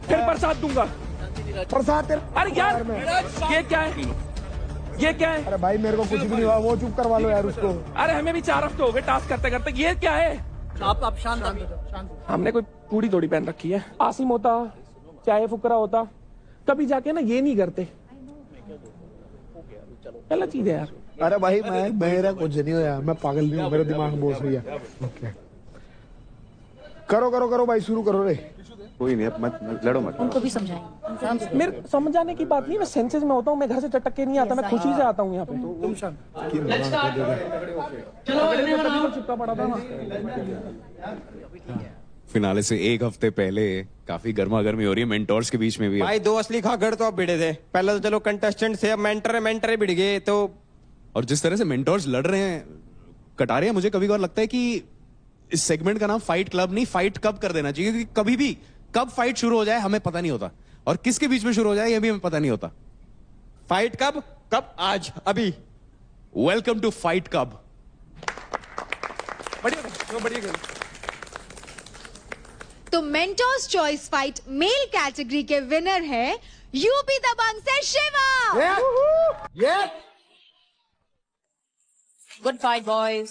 फिर प्रसाद दूंगा। प्रसाद? अरे यार ये क्या है, ये क्या है? अरे भाई मेरे को कुछ भी नहीं हुआ, वो चुप करवा लो यार उसको। अरे हमें भी 4 हफ्ते हो गए टास्क करते करते, ये क्या है? आप शांत, हमने कोई पूरी थोड़ी पहन रखी है। आसिम होता, चाहे फुकरा होता, कभी जाके ना ये नहीं करते। गलत चीज है यार। अरे भाई मेरा कुछ नहीं हो यार, मैं पागल नहीं हूँ, मेरा दिमाग बोझ हुई है। करो करो करो भाई, शुरू करो रे। कोई नहीं, मत लड़ो मत। उनको भी समझाएं। मेरे समझाने की बात नहीं, मैं सेंसेस में होता हूँ, मैं घर से चटक के नहीं आता, मैं खुशी से आता हूँ यहाँ पे। तुम चिपका पड़ा था ना। फिनाले से 1 हफ्ते पहले काफी गर्मा गर्मी हो रही है मेंटोर्स के बीच में भी। भाई 2 असली खागड़ तो अब भिड़े थे, पहले तो चलो कंटेस्टेंट थे, अब मेंटर भिड़ गए तो। और जिस तरह से मेंटोर्स लड़ रहे हैं, कटारिया, मुझे कभी कभार लगता है कि इस सेगमेंट का नाम फाइट क्लब नहीं, फाइट कब कर देना चाहिए, क्योंकि कभी भी कब फाइट शुरू हो जाए हमें पता नहीं होता, और किसके बीच में शुरू हो जाए ये भी हमें पता नहीं होता। फाइट कब? आज, अभी। वेलकम टू फाइट कब। बढ़िया। तो mentors choice fight male category के विनर है यूपी दबंग से शिवा। Good fight boys.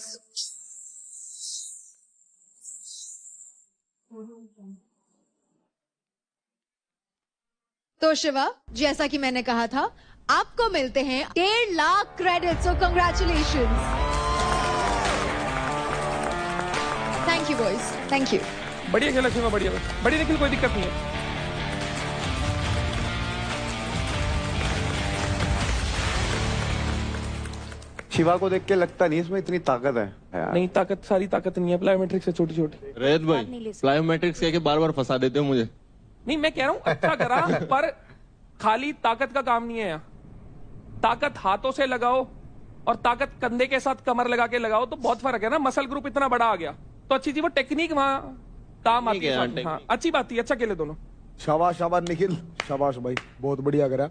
तो शिवा, जैसा कि मैंने कहा था, आपको मिलते हैं 1.5 lakh credit, so congratulations. Thank you boys, thank you. बढ़िया खेला शिवा, बढ़िया निखिल, कोई दिक्कत नहीं है। शिवा को देख के लगता नहीं इसमें इतनी ताकत है यार। नहीं, ताकत सारी ताकत नहीं है, प्लायोमेट्रिक से छोटी छोटी। रेत भाई प्लायोमेट्रिक्स कह के बार फंसा देते हो मुझे। नहीं, मैं कह रहा हूँ अच्छा करा, पर खाली ताकत का काम नहीं है यहाँ। ताकत हाथों से लगाओ और ताकत कंधे के साथ कमर लगा के लगाओ, तो बहुत फर्क है ना। मसल ग्रुप इतना बड़ा आ गया तो अच्छी चीज, वो टेक्निक वहाँ काम आती है। हाँ, अच्छी बात थी, अच्छा खेले दोनों। शाबाश निखिल, शाबाश भाई, बहुत बढ़िया करा।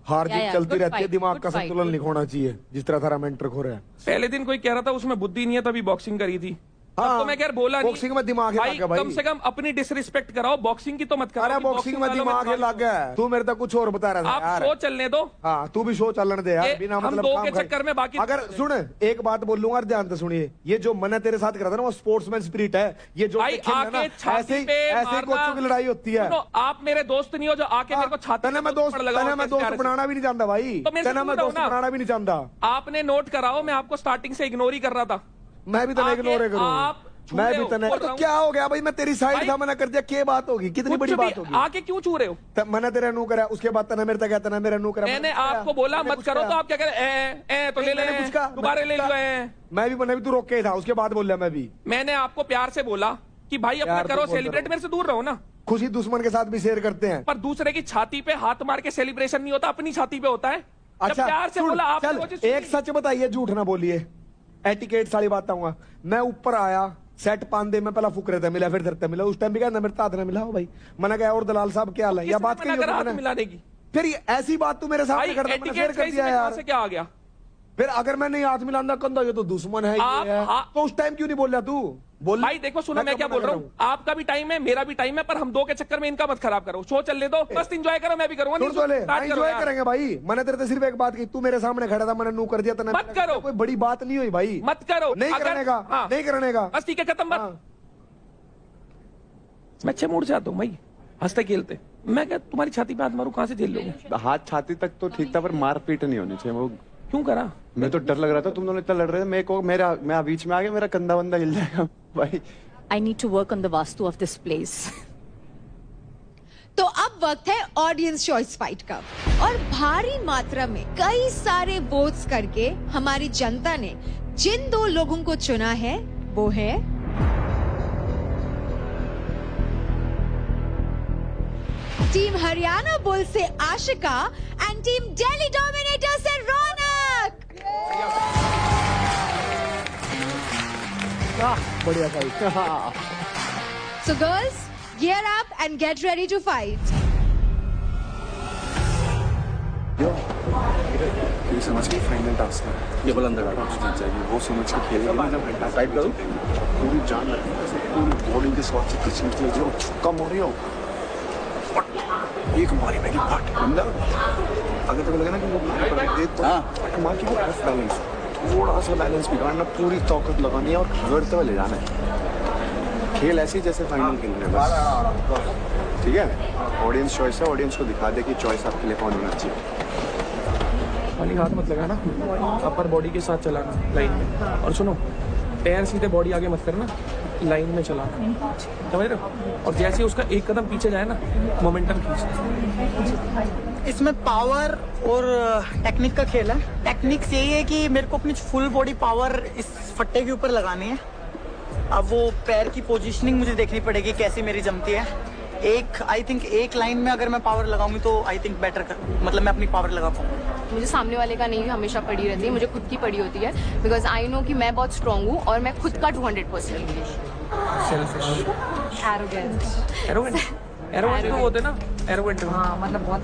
हार जीत चलती रहती है, दिमाग का संतुलन नहीं खोना चाहिए, जिस तरह थारा मेंटर खो रहा है। पहले दिन कोई कह रहा था उसमें बुद्धि नहीं है, तभी बॉक्सिंग करी थी। हाँ, तो मैं कह बोला नहीं, बॉक्सिंग में दिमाग है भाई, कम से कम अपनी डिसरिस्पेक्ट कराओ, बॉक्सिंग की तो मत करो। अरे बॉक्सिंग में दिमाग है लग गया। तू मेरे तक कुछ और बता रहा था आप शो चलने दो। हाँ, तू भी शो चलने दे यार, बिना मतलब हम 2 के चक्कर में बाकी। अगर सुन, एक बात बोल लूंगा, ध्यान से सुनिए, ये जो मन तेरे साथ करा था ना, वो स्पोर्ट्समैन स्पिरिट है। ये जो ऐसे कोचों की लड़ाई होती है। आप मेरे दोस्त नहीं हो जो आके मेरे को छाती में दोस्त बनाना भी नहीं जानता भाई, मैं दोस्त बनाना भी नहीं जानता। आपने नोट कराओ, मैं आपको स्टार्टिंग से इग्नोर ही कर रहा था। मैं भी तो इग्नोर करूँ, मैं भी तने। तो क्या हो गया भाई, मैं तेरी साइड था, मैंने कर दिया, क्या बात होगी, कितनी बड़ी बात होगी। आके क्यों छू रहे हो? मैंने तेरा नू करा, उसके बाद तने मेरे तक गया, तने मेरा नू करा। मैंने आपको बोला मत करो, तो आप क्या करें? तो ले ले, दोबारा ले लो। मैं भी तू रोक के था, उसके बाद बोल रहा मैं भी। मैंने आपको प्यार से बोला कि भाई अपना करो सेलिब्रेट, मेरे से दूर रहो ना। खुशी दुश्मन के साथ भी शेयर करते हैं, पर दूसरे की छाती पे हाथ मार के सेलिब्रेशन नहीं होता, अपनी छाती पे होता है। अच्छा प्यार से बोला आप। एक सच बताइए, झूठ ना बोलिए, एटिकेट सारी बात आऊंगा। मैं ऊपर आया, सेट पांदे में पहला फुकरे थे, मिला फिर धरते मिला, उस टाइम भी क्या मेरे हाथ ना मिला हो भाई। मैंने कहा और दलाल साहब क्या हाल है, या बात मिलाने की। फिर ऐसी बात तू मेरे सामने कर दिया यार, क्या आ गया? फिर अगर मैं नहीं हाथ मिलाना कंधा, ये तो दुश्मन है, तो उस टाइम क्यों नहीं बोल रहा तू? बोल भाई, देखो सुनो, मैं क्या बोल रहा हूँ, आपका भी टाइम है, मेरा भी टाइम है, पर हम 2 के चक्कर में इनका मत खराब करो। शो चलने दो, बस एंजॉय करो, मैं भी करूंगा। एंजॉय करेंगे भाई, मैंने तेरे से सिर्फ एक बात की, तू मेरे सामने खड़ा था, मैंने नू कर दिया, मत करो, कोई बड़ी बात नहीं हुई भाई, मत करो, नहीं करने का, बस ठीक है, खत्म बात। मैं अच्छे मूड से आता हूँ भाई, हंसते खेलते। मैं क्या तुम्हारी छाती पे हाथ मारू, कहाँ से झेल लोगे? हाथ छाती तक तो ठीक था, पर मारपीट नहीं होनी चाहिए। वो क्यों करा? मैं तो डर लग रहा था, तुम दोनों इतना लड़ रहे थे, मैं बीच में आ गया, मेरा कंधा वंदा हिल जाएगा भाई। I need to work on the vastu of this place. तो अब वक्त है ऑडियंस चॉइस फाइट का, और भारी मात्रा में कई सारे वोट्स करके हमारी जनता ने जिन 2 लोगों को चुना है, वो है टीम हरियाणा बुल से Ashika and team Delhi dominator से रौनक। बढ़िया fight. So girls, gear up and get ready to fight. समझ के फाइनल टास्क है, ये बल अंदर जीत जाएगी, वो समझ के खेलेगी। मतलब टाइप करो, पूरी जान लगती है, पूरी बॉडी के साथ से खींच लीजिए और छक्का मारियो, एक मारी मैगी फट। मतलब अगर तो लगे ना कि वो एक तो मार के वो ऑफ बैलेंस, थोड़ा सा बैलेंस बिगाड़ना, पूरी ताकत लगानी है और घरते हुए ले जाना है। खेल ऐसी जैसे फाइनल खेल रहे हैं बस, ठीक है। ऑडियंस चॉइस है, ऑडियंस को दिखा दे कि चॉइस आपके लिए कौन होना चाहिए। खाली हाथ मत लगाना, अपर बॉडी के साथ चलाना लाइन में। और सुनो, पैर सीधे बॉडी आगे मत करना, लाइन में चलाना, समझ रहे हो? और जैसे उसका एक कदम पीछे जाए ना, मोमेंटम खींचना। इसमें पावर और टेक्निक का खेल है। टेक्निक्स यही है कि मेरे को अपनी फुल बॉडी पावर इस फट्टे के ऊपर लगानी है। अब वो पैर की पोजीशनिंग मुझे देखनी पड़ेगी कैसी मेरी जमती है। आई थिंक एक लाइन में अगर मैं पावर लगाऊंगी तो आई थिंक बेटर मतलब मैं अपनी पावर लगा पाऊंगी। मुझे सामने वाले का नहीं हमेशा पड़ी रहती है, मुझे खुद की पड़ी होती है, बिकॉज आई नो कि मैं बहुत स्ट्रांग हूँ और मैं खुद का 200% एरोगेंट होते ना, एरोगेंट, हाँ, मतलब बहुत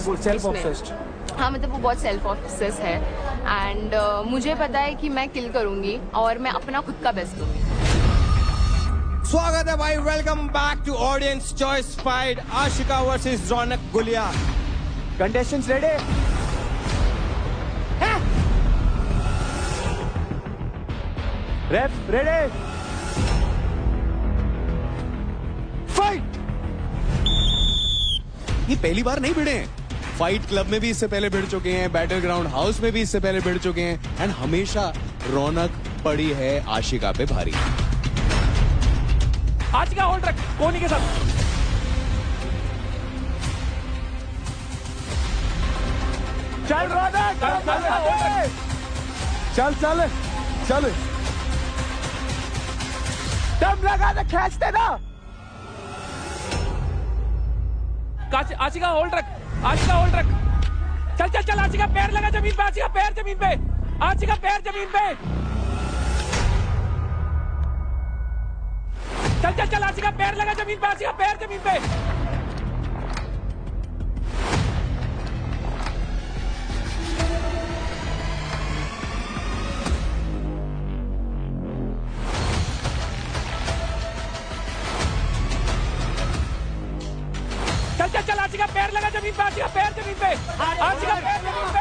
वो सेल्फ ऑब्सेस्ड। हाँ, मतलब वो बहुत सेल्फ ऑब्सेस है एंड मुझे पता है कि मैं किल करूंगी और मैं अपना खुद का बेस्ट दूंगी। स्वागत है भाई, welcome back to audience choice fight, Ashika versus Raunak Gulia. Contestants ready? Ref ready? Fight! ये पहली बार नहीं भिड़े हैं, फाइट क्लब में भी इससे पहले भिड़ चुके हैं, बैटल ग्राउंड हाउस में भी इससे पहले भिड़ चुके हैं एंड हमेशा रौनक पड़ी है आशिका पे भारी। आशिका होल्ड रख कोहली के साथ। चल रौनक, चल चल चल, दम लगा दे, खींचते ना। आशिका होल्ड रख, आशिका होल्ड रख, चल चल चल, आशिका पैर लगा जमीन पे, आशिका पैर जमीन पे, आशिका पैर जमीन पे, चल चल चल, आशिका पैर लगा जमीन पे, आशिका पैर जमीन पे। चल चल चल, आशिका पैर लगा जमीन पे, आशिका पैर जमीन पे, आशिका पैर जमीन पे,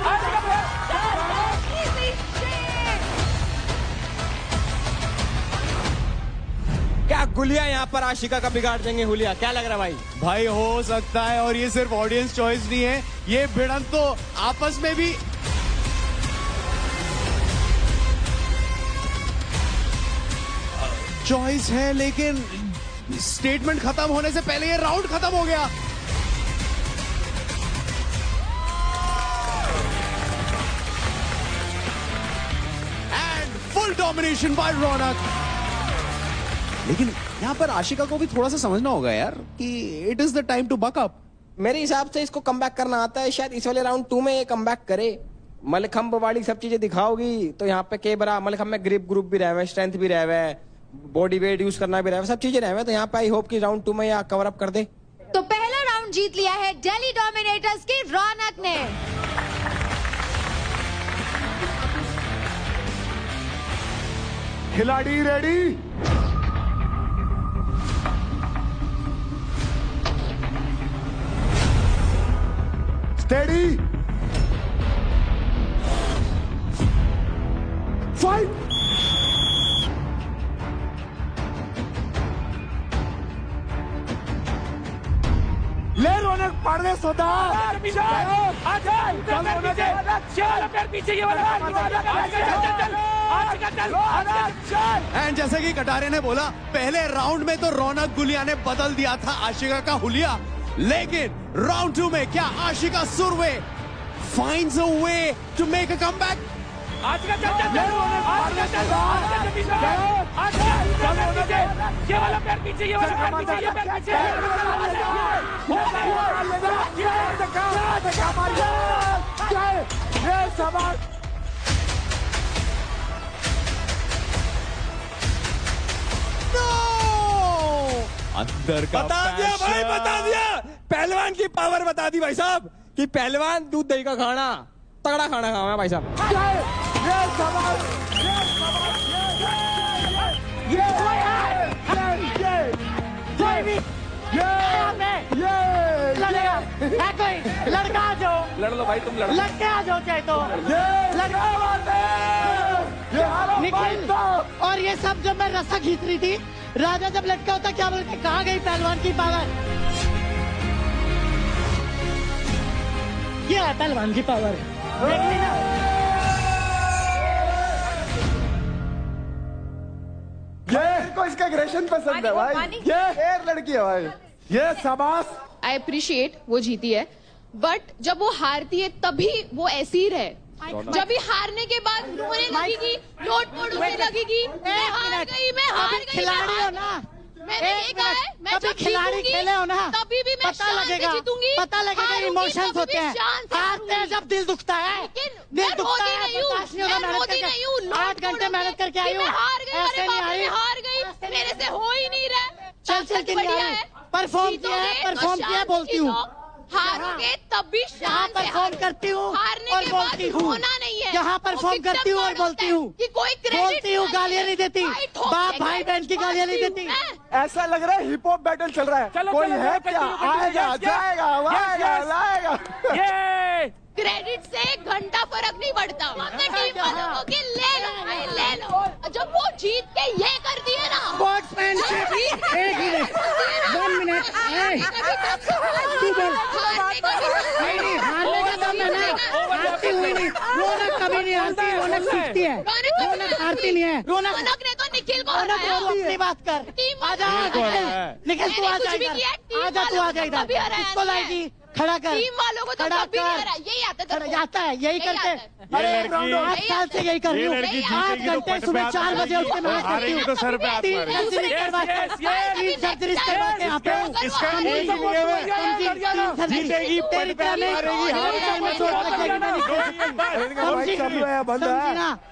आशिका पैर। क्या गुलिया यहाँ पर आशिका का बिगाड़ देंगे? हुलिया, क्या लग रहा है भाई? भाई हो सकता है, और ये सिर्फ ऑडियंस चॉइस नहीं है, ये भिड़न तो आपस में भी चॉइस है, लेकिन स्टेटमेंट खत्म होने से पहले ये राउंड खत्म हो गया। एंड फुल डोमिनेशन बाय रौनक। लेकिन यहाँ पर आशिका को भी थोड़ा सा समझना होगा यार कि it is the time to buck up. मेरे हिसाब से इसको कमबैक करना आता है, शायद इस वाले राउंड 2 में ये कमबैक करे। मलखम्ब वाली सब चीजें दिखाओगी तो यहाँ पे के बरा मलखम्ब में ग्रिप ग्रुप भी रहे हुए, स्ट्रेंथ भी रहे हुए, बॉडी वेट यूज करना भी रहे हुए, सब चीजें रहे हुए, तो यहाँ पे आई होप कि राउंड 2 में या कवर अप कर दे। तो पहला राउंड जीत लिया है दिल्ली डोमिनेटर्स की रौनक ने। खिलाड़ी रेडी? Steady, fight! ले रौनक, पढ़ने सोदा। एंड जैसे कि कटारे ने बोला, पहले राउंड में तो रौनक गुलिया ने बदल दिया था आशिका का हुलिया, लेकिन राउंड 2 में क्या Ashika Surve finds a way to make a comeback? Ashika चल चल चल, आशिका चल, आशिका ये वाला पैर पीछे, ये वाला पैर पीछे, ये पैर पीछे। अंदर का बता दिया भाई, बता दिया, पहलवान की पावर बता दी भाई साहब कि पहलवान दूध दही का खाना, तगड़ा खाना खाओ है भाई साहब। लड़का आ जाओ, लड़ लो भाई, तुम लड़ो, लड़के आ जाओ चाहे तो निखिल। और ये सब जब मैं रस्सा खींच रही थी, राजा जब लटका होता क्या बोलते, कहाँ गई पहलवान की पावर? ये है पहलवान की पावर, देख ली ना। को इसका एग्रेशन पसंद है भाई, ये लड़की है भाई, ये शाबाश। आई अप्रिशिएट वो जीती है, बट जब वो हारती है तभी वो ऐसी ही रहे। जब भी हारने के बाद रोने लगेगी, लोट पोट होने लगेगी, मैं हार गई, खिलाड़ी हो ना, मैंने देखा है, मैं जब खिलाड़ी खेले हो ना, तभी भी मैं पता लगेगा, पता लगेगा इमोशंस होते हैं। हारते हैं जब दिल दुखता है, दिल दुखता है, बर्दाश्त नहीं होगा, मेहनत करके 8 घंटे मेहनत करके आई हूँ, ऐसे नहीं आई, हार गई, मेरे से हो ही नहीं रहा। चल बढ़िया है, परफॉर्म किया है, बोलती हूँ। हारोगे तब भी शान से परफॉर्म करती हूँ और बोलती हूँ, होना नहीं है। यहाँ परफॉर्म करती हूँ और बोलती हूँ, बोलती हूँ, गालियाँ नहीं देती, बाप भाई बहन की गालियाँ नहीं देती। ऐसा लग रहा है हिप हॉप बैटल चल रहा है, कोई है क्या? आएगा, जाएगा, आएगा, लाएगा। क्रेडिट से 1 घंटा फर्क नहीं पड़ता, अपने टीम वालों की ले लो भाई, ले लो। जब वो जीत के ये कर दिए ना, स्पोर्ट्समैनशिप, 1 मिनट, 1 मिनट, तू बोल, नहीं हारने का दम है ना, हारती हुई नहीं, रौनक कभी नहीं हारती, रौनक सीखती है, रौनक हारती नहीं है, रौनक ने तो निखिल को अपनी बात कर, आजा निखिल, तू आ जाएगा, आजा तू आ जाएगा, किसको लाएगी? खड़ा कर, टीम वालों को तो कभी नहीं हरा, यही आता है, यही करते। अरे 8 साल से यही कर रही हूँ, 8 घंटे सुबह 4 बजे उठ के मैं करती हूँ, 3 सर्जरी करवाते यहाँ पे हूँ।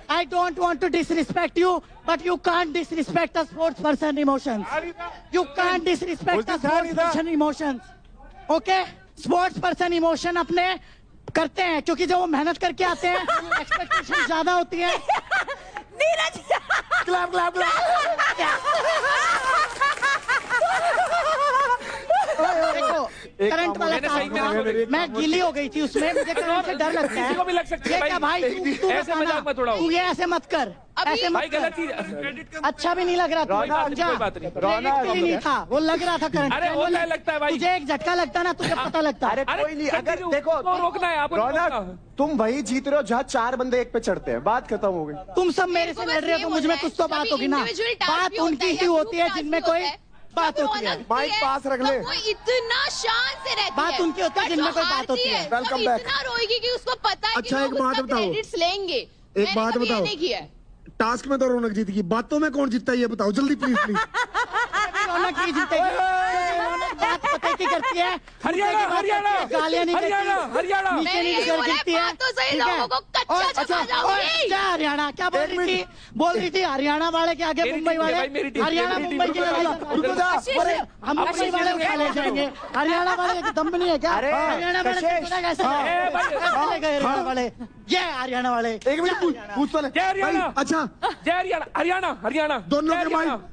I don't want to disrespect you, but you can't disrespect a sports person emotions. You can't disrespect a sports person emotions. Okay? Sports person emotion अपने करते हैं, क्योंकि जब वो मेहनत करके आते हैं एक्सपेक्टेशन ज्यादा होती है। Neeraj clap clap clap. देखो करंट वाला काम, मैं गीली हो गई थी उसमें, मुझे करंट से डर लगता है। किसी को भी लग सकती है ये क्या भाई, ऐसे मजाक मत उड़ाओ, तू ये ऐसे मत कर, ऐसे मत कर, अच्छा भी नहीं लग रहा, रौनक नहीं था, वो लग रहा था करंट। अरे वो क्या लगता है भाई, तुझे एक झटका लगता है ना, तुझे पता लगता है। अरे कोई नहीं, अगर देखो रोकना है आप, रौनक तुम वही जीत रहे हो जहाँ 4 बंदे एक पे चढ़ते हैं, बात खत्म हो गई। तुम सब मेरे से लड़ रहे हो तो मुझ में कुछ तो बात होगी ना, बात उनकी ही होती है जिनमें कोई बात होती है। माइक पास रख ले, वो इतना शान से रहती बात उनकी होती है जिनमें कोई बात होती है। Welcome back. इतना रोएगी कि उसको पता है अच्छा, कि एक लोग बात उसका बताओ, क्रेडिट्स लेंगे। एक बात बताओ, नहीं किया है। टास्क में तो रौनक जीत गई, बातों में कौन जीतता है ये बताओ जल्दी प्लीज प्लीज। रौनक ही जीतेगी, रौनक बात पता की करती है, हरियाणा हरियाणा गालियां नहीं हरियाणा हरियाणा नीचे नहीं कर गिरती है, तो सही ठीक है? लोगों को कच्चा और चबा जाऊंगी। क्या हरियाणा क्या बोल रही थी हरियाणा वाले के आगे मुंबई वाले, हरियाणा मुंबई की लड़ाई, अरे हम मुंबई वाले उठा ले जाएंगे, हरियाणा वाले दम नहीं है क्या? हरियाणा वाले कैसे ले गए हरियाणा वाले, ये हरियाणा वाले। एक मिनट पूछ तो ले, अच्छा जय हरियाणा हरियाणा हरियाणा,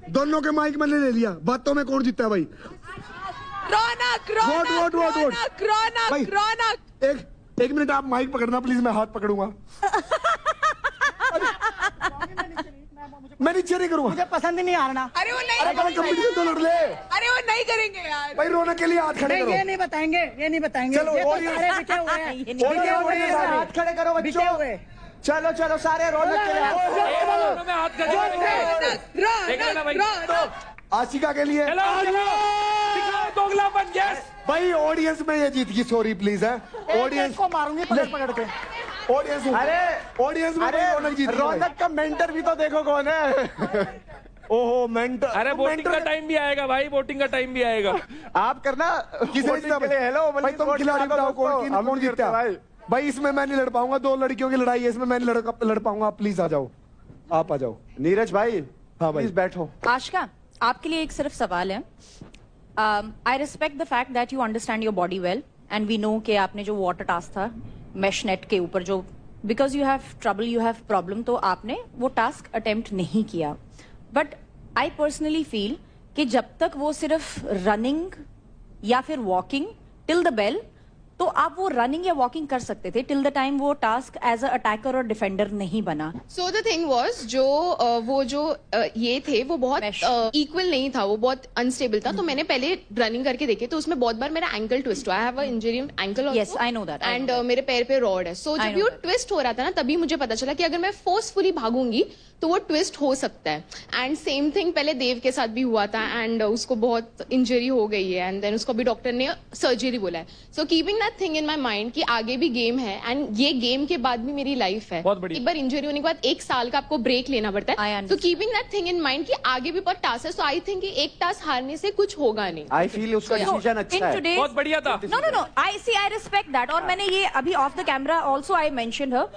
दोनों के माइक मैंने ले लिया, बातों में कौन जीतता है भाई? रौनक वोट रौनक रौनक रौनक। एक मिनट आप माइक पकड़ना प्लीज, मैं हाथ पकड़ूंगा। मैं नीचे नहीं करूंगा, मुझे पसंद ही नहीं हारना। अरे वो नहीं, अरे कंपटीशन तो लड़ ले, अरे वो नहीं करेंगे यार भाई रौनक के लिए हाथ खड़े करो। ये नहीं बताएंगे, ये नहीं बताएंगे, चलो ये तो सारे बिके हुए हैं, हाथ खड़े करो बच्चों, चलो चलो सारे रौनक के लिए। आशिका के लिए दोगलापन, यस भाई ऑडियंस में ये जीत गई, सॉरी प्लीज है ऑडियंस को मारूंगी पकड़ के, ऑडियंस में रौनक जीत गई। रौनक का मेंटर भी तो देखो कौन है। ओहो मेंटर, अरे वोटिंग का टाइम भी आएगा भाई, वोटिंग का टाइम भी आएगा। आप करना हेलो भाई, तुम खिलाड़ी बताओ कौन जीतता है भाई? इसमें मैं नहीं लड़ पाऊंगा, 2 लड़कियों की लड़ाई है, इसमें मैं नहीं लड़ पाऊंगा, आप प्लीज आ जाओ, आप आ जाओ। नीरज भाई हाँ भाई प्लीज बैठो। आशिका, आपके लिए एक सिर्फ सवाल है। I respect the fact that you understand your body well and we know कि आपने जो वाटर टास्क था मेश नेट के ऊपर जो because you have trouble, you have problem, तो आपने वो टास्क अटेम्प्ट नहीं किया. बट आई पर्सनली फील कि जब तक वो सिर्फ रनिंग या फिर वॉकिंग टिल द बेल, तो आप वो रनिंग या वॉकिंग कर सकते थे टिल द टाइम वो टास्क एज अ अटैकर और डिफेंडर नहीं बना. सो द थिंग वाज ये थे वो बहुत इक्वल नहीं था, वो बहुत अनस्टेबल था. तो मैंने पहले रनिंग करके देखे तो उसमें बहुत बार मेरा एंकल ट्विस्ट हुआ. I have a injury in ankle also. Yes, I know that. And मेरे पैर पे रॉड है. सो जब वो ट्विस्ट हो रहा था ना, तभी मुझे पता चला कि अगर मैं फोर्सफुली भागूंगी तो वो ट्विस्ट हो सकता है. एंड सेम थिंग पहले देव के साथ भी हुआ था एंड उसको बहुत इंजरी हो गई है एंड देन उसको भी डॉक्टर ने सर्जरी बोला है. So keeping that thing in my mind कि आगे भी गेम है एंड ये गेम के बाद भी मेरी लाइफ है. एक बार इंजरी होने के बाद 1 साल का आपको ब्रेक लेना पड़ता है. तो keeping that thing in mind कि आगे भी बहुत टास्क है. सो आई थिंक एक टास्क हारने से कुछ होगा नहीं. आई फील उसका डिसीजन अच्छा है, बहुत बढ़िया था. No I respect that. और मैंने ये अभी off the camera also I mentioned her,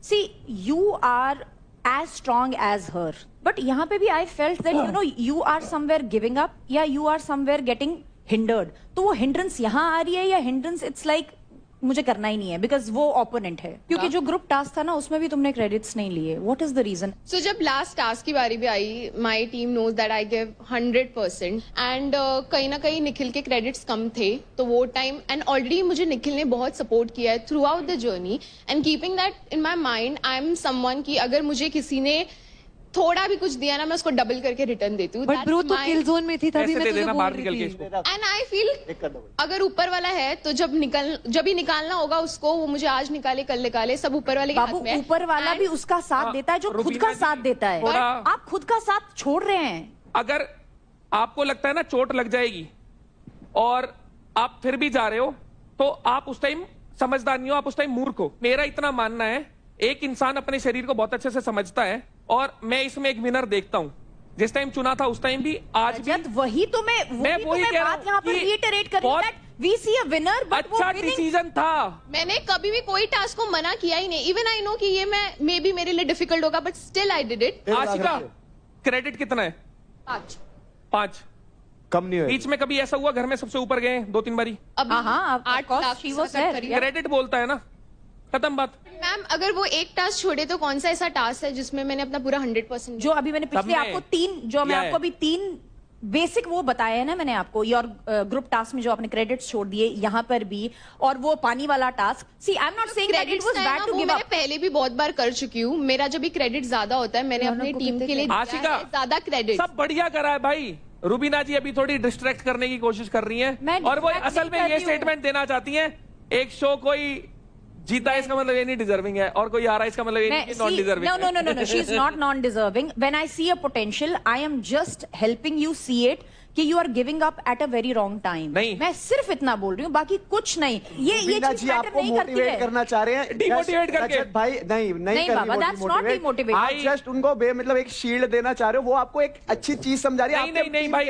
see you are as strong as her, but यहाँ पे भी I felt that you know you are somewhere giving up या you are somewhere getting hindered. तो वो hindrance यहाँ आ रही है या hindrance it's like मुझे करना ही नहीं है बिकॉज वो ओपोनेंट है. क्योंकि जो ग्रुप टास्क था ना उसमें भी तुमने क्रेडिट्स नहीं लिए. What is the reason? So जब लास्ट टास्क की बारी भी आई, my team knows that I give 100% and कहीं ना कहीं निखिल के क्रेडिट्स कम थे तो वो टाइम. एंड ऑलरेडी मुझे निखिल ने बहुत सपोर्ट किया है through out the journey. And keeping that in my mind I am someone की अगर मुझे किसी ने थोड़ा भी कुछ दिया ना मैं उसको डबल करके रिटर्न देती हूँ. बट ब्रो तू किल जोन में थी तभी मैं तुझे बोल रही थी. एंड आई फील अगर ऊपर वाला है तो जब ही निकालना होगा उसको, वो मुझे आज निकाले कल निकाले, सब ऊपर वाले के हाथ में है. ऊपर वाला भी उसका साथ देता है जो खुद का साथ देता है. आप खुद का साथ छोड़ रहे हैं. अगर आपको लगता है ना चोट लग जाएगी और आप फिर भी जा रहे हो तो आप उस टाइम समझदार नहीं हो, आप उस टाइम मूर्ख हो. मेरा इतना मानना है एक इंसान अपने शरीर को बहुत अच्छे से समझता है और मैं इसमें एक विनर देखता हूं. जिस टाइम चुना था उस टाइम भी आज भी वही तो मैं वही बात यहाँ पर रिइटरेट कर रही हूं. We see a winner but अच्छा डिसीजन था. मैंने कभी भी कोई टास्क को मना किया ही नहीं. इवन आई नो कि ये मैं मे बी मेरे लिए डिफिकल्ट होगा but still I did it. Ashika credit कितना है? 5 कम नहीं है. बीच में कभी ऐसा हुआ घर में सबसे ऊपर गए 2-3 बारी? 8 लाख क्रेडिट बोलता है ना, खत्म बात. मैम अगर वो एक टास्क छोड़े तो कौन सा ऐसा टास्क है जिसमें मैंने अपना पूरा 100% जो अभी मैंने पिछले आपको 3 जो मैं आपको अभी 3 बेसिक वो बताया है ना मैंने आपको. योर ग्रुप टास्क में जो आपने क्रेडिट्स छोड़ दिए यहाँ पर भी, और वो पानी वाला task. See I am not saying that it was bad to give up. मैं पहले भी बहुत बार कर चुकी हूँ. मेरा जब भी क्रेडिट ज्यादा होता है मैंने अपनी टीम के लिए ज्यादा क्रेडिट. सब बढ़िया करा है भाई. रुबीना जी अभी थोड़ी डिस्ट्रैक्ट करने की कोशिश कर रही हैं और वो असल में ये स्टेटमेंट देना चाहती हैं एक शो कोई जीता है इसका मतलब ये नहीं डिजर्विंग है और कोई हारा इसका मतलब ये नहीं non deserving. No, she is not non-deserving. When I see a potential, I am just helping you see it कि you are giving up at a very wrong time. नहीं, मैं सिर्फ इतना बोल रही हूँ, बाकी कुछ नहीं. ये चीज मैटर नहीं करती है. करना चाह रहे हैं डिमोटिवेट करके. भाई नहीं बाबा, that's not demotivate. आप जस्ट उनको मतलब एक शील्ड देना चाह रहे हो. वो आपको एक अच्छी चीज समझा रही है. नहीं भाई,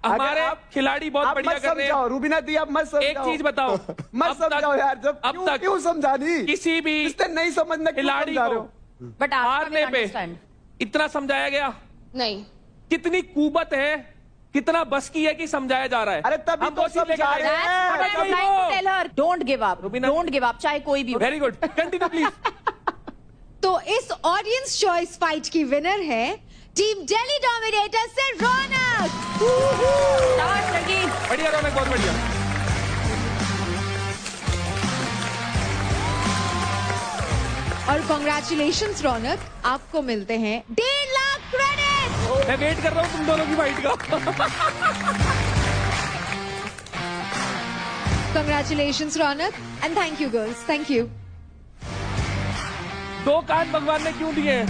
हमारे खिलाड़ी बहुत बढ़िया कर रहे हैं. रूबीना दी आप मत समझाओ. एक चीज बताओ, मत समझाओ यार. जब अब तक क्यों समझानी किसी भी नहीं समझना खिलाड़ी को. बट हारने पे इतना समझाया गया नहीं. कितनी कुबत है, कितना बस की है कि समझाया जा रहा है. अरे तभी तो समझा रहे हैं. Don't give up, don't give up, चाहे कोई भी. Very good, continue please. तो इस ऑडियंस चॉइस फाइट की विनर है टीम दिल्ली डोमिनेटर से रौनक. बढ़िया रौनक, बहुत बढ़िया. और कॉन्ग्रेचुलेशंस रौनक, आपको मिलते हैं 1.5 लाख क्रेडिट. मैं वेट कर रहा हूँ तुम दोनों की फाइट का. Congratulations Raunak and thank you girls. Thank you. 2 कान भगवान ने क्यों दिए?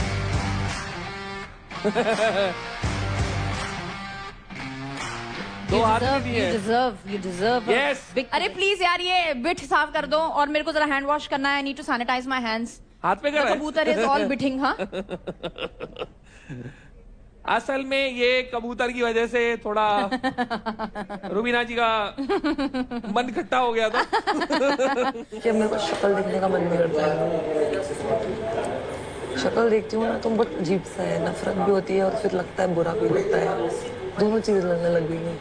You deserve. Yes. अरे प्लीज यार ये बिट साफ कर दो और मेरे को जरा हैंड वॉश करना है. I need to sanitize my hands. हाथ पे कर. कबूतर इज ऑल बिटिंग. हाँ असल में ये कबूतर की वजह से थोड़ा रुबीना जी का मन खट्टा हो गया था. कि मेरे को शक्ल देखने का मन नहीं करता है. शक्ल देखती हूँ ना तो बहुत अजीब सा है. नफरत भी होती है और फिर लगता है बुरा भी लगता है. दोनों चीजें लगने लग गई हैं.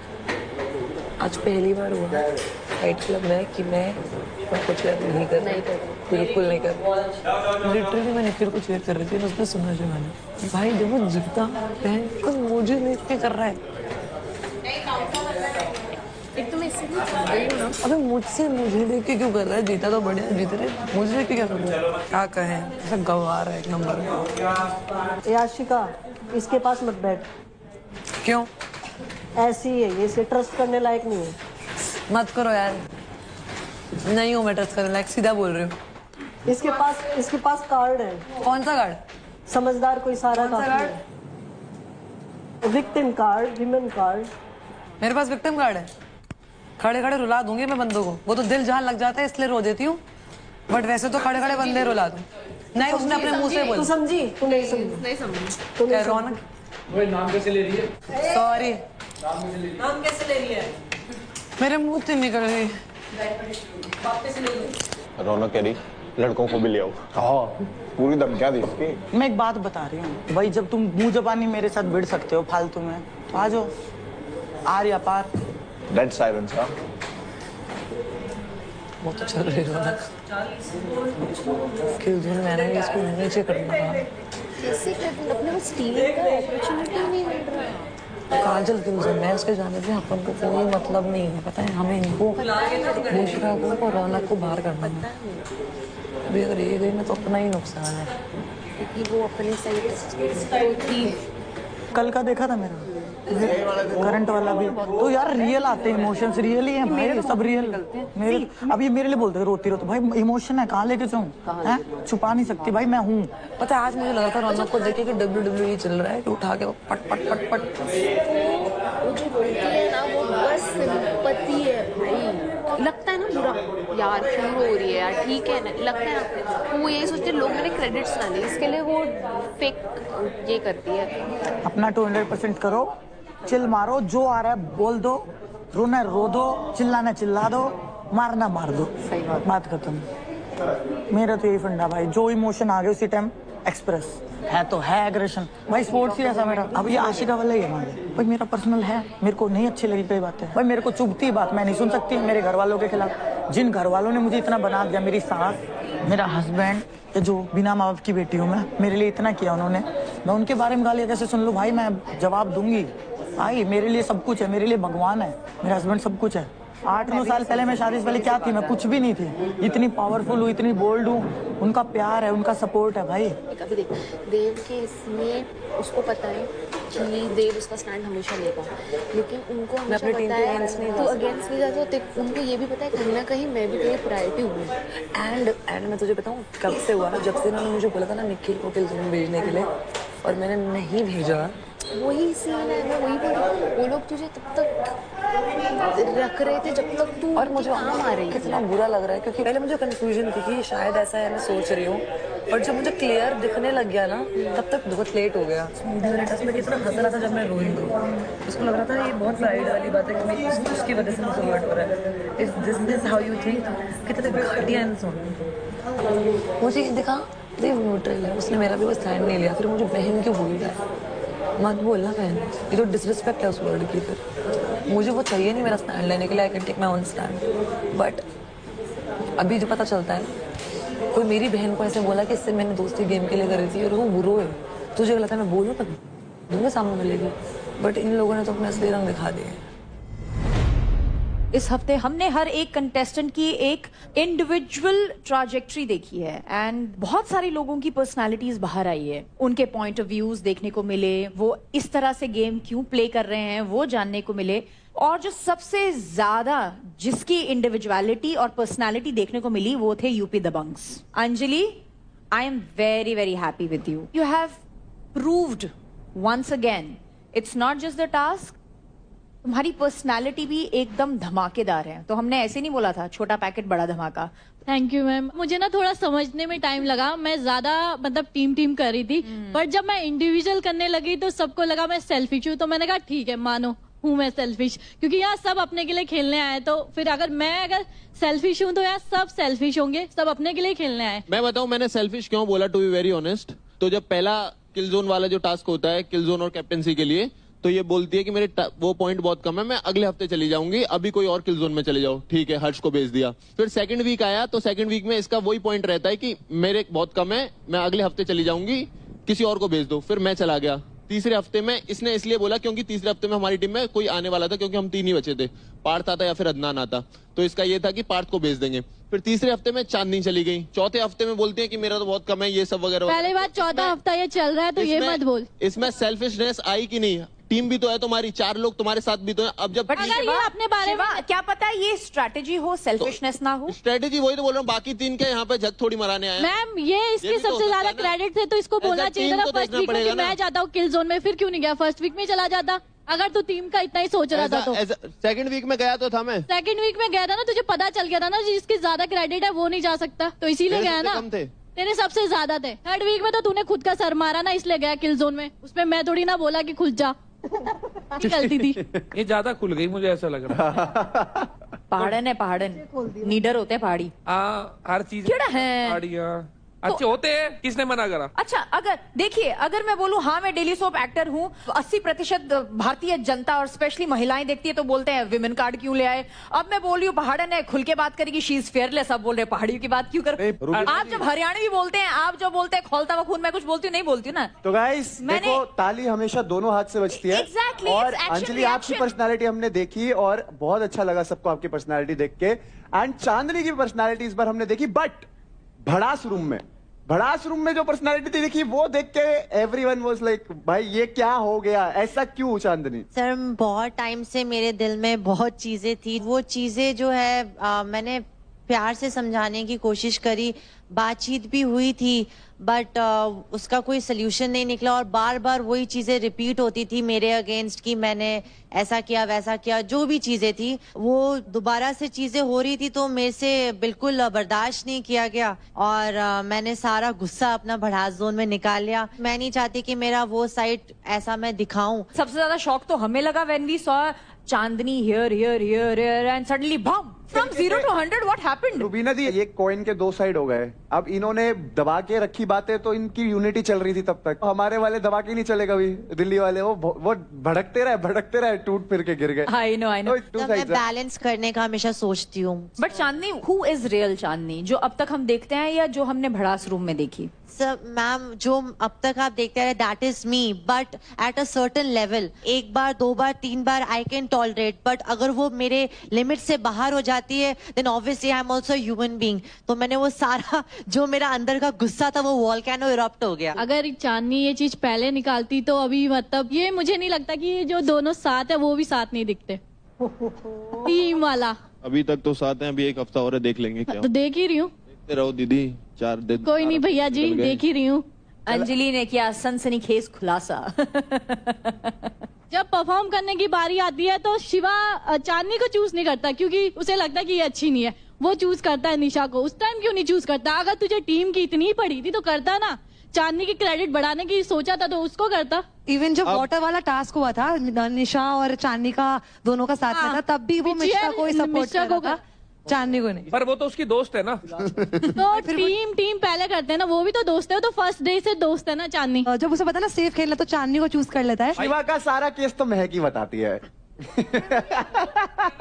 आज पहली बार हुआ फाइट क्लब में कि मैं कुछ नहीं कर बिल्कुल नहीं कर। लिटरली मैं निखिल को चेयर कर रही थी, उसने सुना जो मैंने, भाई जब वो जीता बहन मुझे देख के कर रहा है। एक तो मैं इससे भी ना, अबे मुझसे मुझे देख के क्यों कर रहा है? जीता तो बढ़िया, जीत रहे, मुझे देख के क्या कर रहा है? क्या कहें, ऐसा गवार है एक नंबर। याशिका इसके पास मत बैठ। क्यों? ऐसी है ये, इसे ट्रस्ट करने लायक नहीं है। मत करो यार, नहीं हूँ मैं ट्रस्ट करने लायक, सीधा बोल रही हूँ। इसके पास कार्ड है। कौन सा कार्ड? समझदार कोई सारा card, victim card, women card. मेरे पास विक्टिम कार्ड है। खड़े खड़े रुला दूंगी मैं बंदों को, वो तो दिल जहाँ लग जाता है इसलिए रो देती हूँ, बट वैसे तो खड़े खड़े बंदे रुला दूं। नहीं, उसने अपने मुंह से बोला। तू समझी? तू नहीं समझी? नहीं समझी। तू कह रौनक नाम कैसे ले रही है? सॉरी, नाम कैसे ले रही है? मेरे मुंह से निकल रही। रौनक कह रही लड़कों को भी ले आओ। हाँ, पूरी धमकियां दी इसकी। मैं एक बात बता रही हूँ भाई, जब तुम मुंह जबानी मेरे साथ भिड़ सकते हो फालतू में, तो आ जाओ। आर या पार। Dead silence. हाँ, वो तो चल रही रौनक। मैंने इसको नीचे करना था। कैसे अपने को स्टीलिंग का अपॉर्चुनिटी नहीं मिल रहा। काजल किलजोन, मैं उसके जाने से अपन को कोई मतलब नहीं है, पता है हमें इनको बुशरा को और रौनक को बाहर करना है। अभी अगर ये गई ना तो अपना ही नुकसान है, क्योंकि वो अपनी साइड थी। कल का देखा था मेरा करंट वाला भी, तो यार रियल आते हैं इमोशंस, रियल ही है भाई, सब रियल। मेरे अब ये मेरे लिए बोलते हैं रोती रोती, भाई इमोशन है, कहाँ लेके जाऊँ? छुपा नहीं सकती भाई, मैं हूँ। पता है आज मुझे लगा था रौनक को देखे कि WWE चल रहा है, कि उठा के पट पट पट पट वो जो बोलती है ना, वो बस सिंपैथी है भाई। लगता है ना बुरा यार, क्यों हो रही है यार, ठीक है ना, लगता है ना, वो यही सोचते लोग मैंने क्रेडिट्स ना दी, इसके लिए वो फेक ये करती है। अपना 200% करो, चिल मारो, जो आ रहा है बोल दो, रोना रो दो, चिल्लाना चिल्ला दो, मारना मार दो, सही बात खत्म। मेरा तो यही फंडा भाई, जो इमोशन आ गए उसी टाइम एक्सप्रेस है, तो है एग्रेशन भाई, स्पोर्ट्स ही ऐसा मेरा। अब ये आशिका वाला ही है भाई, मेरा पर्सनल है, मेरे को नहीं अच्छी लगी कोई बात है भाई, मेरे को चुभती बात मैं नहीं सुन सकती मेरे घर वालों के खिलाफ। जिन घर वालों ने मुझे इतना बना दिया, मेरी सास, मेरा हस्बैंड, जो बिना माँ बाप की बेटी हूँ मैं, मेरे लिए इतना किया उन्होंने, मैं उनके बारे में गालियाँ कैसे सुन लूँ भाई? मैं जवाब दूंगी भाई, मेरे लिए सब कुछ है, मेरे लिए भगवान है, मेरा हस्बैंड सब कुछ है। 8-9 साल पहले मैं शादी से पहले क्या थी? मैं कुछ भी नहीं थी। इतनी पावरफुल हूँ, इतनी बोल्ड हूँ, उनका प्यार है, उनका सपोर्ट है भाई। कभी देख, देव के इसमें उसको पता है कि देव उसका स्टैंड हमेशा लेगा, लेकिन उनको हमेशा पता है तो अगेंस्ट नहीं जाता, तो उनको ये भी पता है कहीं ना कहीं मैं भी तेरी प्रायोरिटी हूँ। एंड मैं तुझे बताऊँ कब से हुआ ना, जब से उन्होंने मुझे बोला था ना निखिल को किलजोन भेजने के लिए, और मैंने नहीं भेजा, वही सीन है, मैं वही बोल रही हूँ। वो लोग तुझे तब तक रख रहे थे जब तक तू, और मुझे काम आ रही थी। कितना बुरा लग रहा है, क्योंकि पहले मुझे कंफ्यूजन थी कि शायद ऐसा है, मैं सोच रही हूँ, और जब मुझे क्लियर दिखने लग गया ना, तब तक बहुत लेट हो गया। में कितना हंस रहा था जब मैं रोई थी, उसको लग रहा था ये बहुत प्राइड वाली बात है कि उसकी वजह से मुझे हर्ट हो रहा है। This how you think? कितने घटिया इंसान। मुझे दिखा देव न्यूट्रल है, उसने मेरा भी वो स्टैंड नहीं लिया, फिर मुझे बहन क्यों बोल रहा है? मत बोलना बहन, ये तो डिसरिस्पेक्ट है उस वर्ड की। फिर मुझे वो चाहिए नहीं मेरा स्टैंड लेने के लिए, I can take my own stand, but अभी जो पता चलता है, कोई मेरी बहन को ऐसे बोला कि इससे मैंने दोस्ती गेम के लिए करी थी और वो बुरो है, तुझे लगता है मैं बोलूँ तब दूंगे सामने वाले की, बट इन लोगों ने तो अपने असली रंग दिखा दिए। इस हफ्ते हमने हर एक कंटेस्टेंट की एक इंडिविजुअल ट्रैजेक्टरी देखी है एंड बहुत सारे लोगों की पर्सनालिटीज बाहर आई है, उनके पॉइंट ऑफ व्यूज देखने को मिले, वो इस तरह से गेम क्यों प्ले कर रहे हैं वो जानने को मिले, और जो सबसे ज्यादा जिसकी इंडिविजुअलिटी और पर्सनालिटी देखने को मिली वो थे UP Dabangs. Anjali, I am very very happy with you. You have proved once again it's not just the task, तुम्हारी पर्सनालिटी भी एकदम धमाकेदार है। तो हमने ऐसे नहीं बोला था छोटा पैकेट बड़ा धमाका। Thank you ma'am. मुझे ना थोड़ा समझने में टाइम लगा, मैं ज्यादा मतलब टीम कर रही थी, पर जब मैं इंडिविजुअल करने लगी तो सबको लगा मैं सेल्फिश हूँ, तो मैंने कहा ठीक है मानो हूँ मैं सेल्फिश, क्योंकि यहाँ सब अपने के लिए खेलने आए, तो फिर अगर सेल्फिश हूँ तो यहाँ सब सेल्फिश होंगे, सब अपने के लिए खेलने आए। मैं बताऊँ मैंने सेल्फिश क्यों बोला, टू बी वेरी ऑनेस्ट। तो जब पहला किलजोन वाला जो टास्क होता है किलजोन और कैप्टेंसी के लिए, तो ये बोलती है कि मेरे वो पॉइंट बहुत कम है, मैं अगले हफ्ते चली जाऊंगी, अभी कोई और किल जोन में चले जाओ। ठीक है, हर्ष को भेज दिया। फिर सेकंड वीक आया तो सेकंड वीक में इसका वही पॉइंट रहता है कि मेरे बहुत कम है, मैं अगले हफ्ते चली जाऊंगी, किसी और को भेज दो। फिर मैं चला गया। तीसरे हफ्ते में इसने इसलिए बोला क्योंकि तीसरे हफ्ते में हमारी टीम में कोई आने वाला था, क्योंकि हम 3 ही बचे थे, पार्थ आता या फिर अदनान आता, तो इसका ये था कि पार्थ को भेज देंगे। फिर तीसरे हफ्ते में चांदनी चली गई। चौथे हफ्ते में बोलती है कि मेरा तो बहुत कम है, ये सब वगैरह। पहले बार 14 हफ्ता ये चल रहा है तो ये मत बोल। इसमें सेल्फिशनेस आई कि नहीं? टीम भी तो है तुम्हारी, 4 लोग तुम्हारे साथ भी तो है। अब जब अगर ये अपने बारे में क्या पता है ये स्ट्रैटेजी हो, सेल्फिशनेस ना हो। स्ट्रेटेजी वही तो बोल रहा हूँ, बाकी 3 के यहाँ पे जग थोड़ी मराने आए। मैम ये इसके सबसे ज्यादा क्रेडिट थे तो इसको बोलना चाहिए था फर्स्ट वीक में कि मैं जाता हूँ किल जोन में। फिर क्यों नहीं गया? फर्स्ट वीक में चला जाता अगर तू टीम का इतना ही सोच रहा था तो। सेकंड वीक में गया तो था मैं। सेकंड वीक में गया था ना, तुझे पता चल गया था ना जिसकी ज्यादा क्रेडिट है वो नहीं जा सकता, तो इसीलिए गया ना। तेरे सबसे ज्यादा थे। थर्ड वीक में तो तूने खुद का सर मारा ना, इसलिए गया किल जोन में। उसमें मैं थोड़ी ना बोला कि खुल जा, गलती थी। ये ज्यादा खुल गई, मुझे ऐसा लग रहा है। पहाड़न है, पहाड़न नीडर होते हैं पहाड़ी। हर चीज केड़ा है पहाड़ियाँ अच्छे होते हैं, किसने मना करा? अच्छा, अगर देखिए, अगर मैं बोलूं हाँ मैं डेली सोप एक्टर हूँ, 80% भारतीय जनता और स्पेशली महिलाएं देखती है तो बोलते हैं विमेन कार्ड क्यों ले आए। अब मैं बोल रही हूँ पहाड़न है, खुल के बात करेगी, शी इज फेयरलेस, सब बोल रहे पहाड़ियों की बात क्यों कर। आप जब हरियाणवी बोलते हैं, आप जो बोलते हैं खोलता हुआ खून, मैं कुछ बोलती हूँ नहीं बोलती हूँ ना। तो गाइस देखो, ताली हमेशा दोनों हाथ से बजती है। Exactly, और it's action अंजलि आपकी reaction। पर्सनालिटी हमने देखी और बहुत अच्छा लगा सबको आपकी पर्सनालिटी देख के। एंड चांदनी की पर्सनालिटी इस बार हमने देखी, बट भड़ास रूम में जो पर्सनालिटी देखी वो देख के एवरीवन वाज लाइक भाई ये क्या हो गया, ऐसा क्यों चांदनी? सर बहुत टाइम से मेरे दिल में बहुत चीजें थी, वो चीजें जो है मैंने प्यार से समझाने की कोशिश करी, बातचीत भी हुई थी, बट उसका कोई सल्यूशन नहीं निकला और बार बार वही चीजें रिपीट होती थी मेरे अगेंस्ट कि मैंने ऐसा किया वैसा किया, जो भी चीजें थी वो दोबारा से चीजें हो रही थी तो मेरे से बिल्कुल बर्दाश्त नहीं किया गया और मैंने सारा गुस्सा अपना भड़ास जोन में निकाल लिया। मैं नहीं चाहती कि मेरा वो साइड ऐसा मैं दिखाऊं। सबसे ज्यादा शॉक तो हमें लगा when we saw Chandni here and suddenly bam from 0 to 100 what happened? Rubina di, ये कॉइन के 2 साइड हो गए। अब इन्होंने दबा के रखी बातें तो इनकी यूनिटी चल रही थी तब तक। हमारे वाले दबा के नहीं चले कभी, दिल्ली वाले वो भड़कते रहे, टूट फिर के गिर गए। आई नो तो मैं बैलेंस करने का हमेशा सोचती हूँ। But Chandni, who is real Chandni, जो अब तक हम देखते हैं या जो हमने भड़ास रूम में देखी? सर मैम, जो अब तक आप देखते रहे that is me, but at a certain level. 1 बार 2 बार 3 बार आई कैन टॉलरेट, बट अगर वो मेरे लिमिट से बाहर हो जाती है then obviously I am also human being. तो मैंने वो सारा जो मेरा अंदर का गुस्सा था वो वॉल्केनो इरप्ट हो गया। अगर चांदनी ये चीज पहले निकालती तो अभी मतलब ये मुझे नहीं लगता कि ये जो दोनों साथ है वो भी साथ नहीं दिखते। टीम वाला अभी तक तो साथ हैं, अभी 1 हफ्ता और है, देख लेंगे क्या। तो देख ही रही हूँ, देखते रहो दीदी, 4 दिन। कोई नहीं भैया जी, देख ही रही हूँ। अंजलि ने किया सनसनीखेज खुलासा। जब परफॉर्म करने की बारी आती है तो शिवा चांदनी को चूज नहीं करता क्योंकि उसे लगता है कि ये अच्छी नहीं है, वो चूज करता है निशा को। उस टाइम क्यों नहीं चूज करता? अगर तुझे टीम की इतनी पड़ी थी तो करता ना, चांदनी की क्रेडिट बढ़ाने की सोचा था तो उसको करता। इवन जब वाटर वाला टास्क हुआ था, निशा और चांदनी का दोनों का साथ में था, तब भी वो मिश्रा को ही सपोर्ट कर रहा था, चांदनी को नहीं। पर वो तो उसकी दोस्त है ना। तो टीम पहले करते हैं ना, वो भी तो दोस्त है, तो फर्स्ट डे से दोस्त है ना चांदनी। जब उसे पता ना सेफ खेलना तो चांदनी को चूज कर लेता है। शिवा का सारा केस तो महक ही बताती है।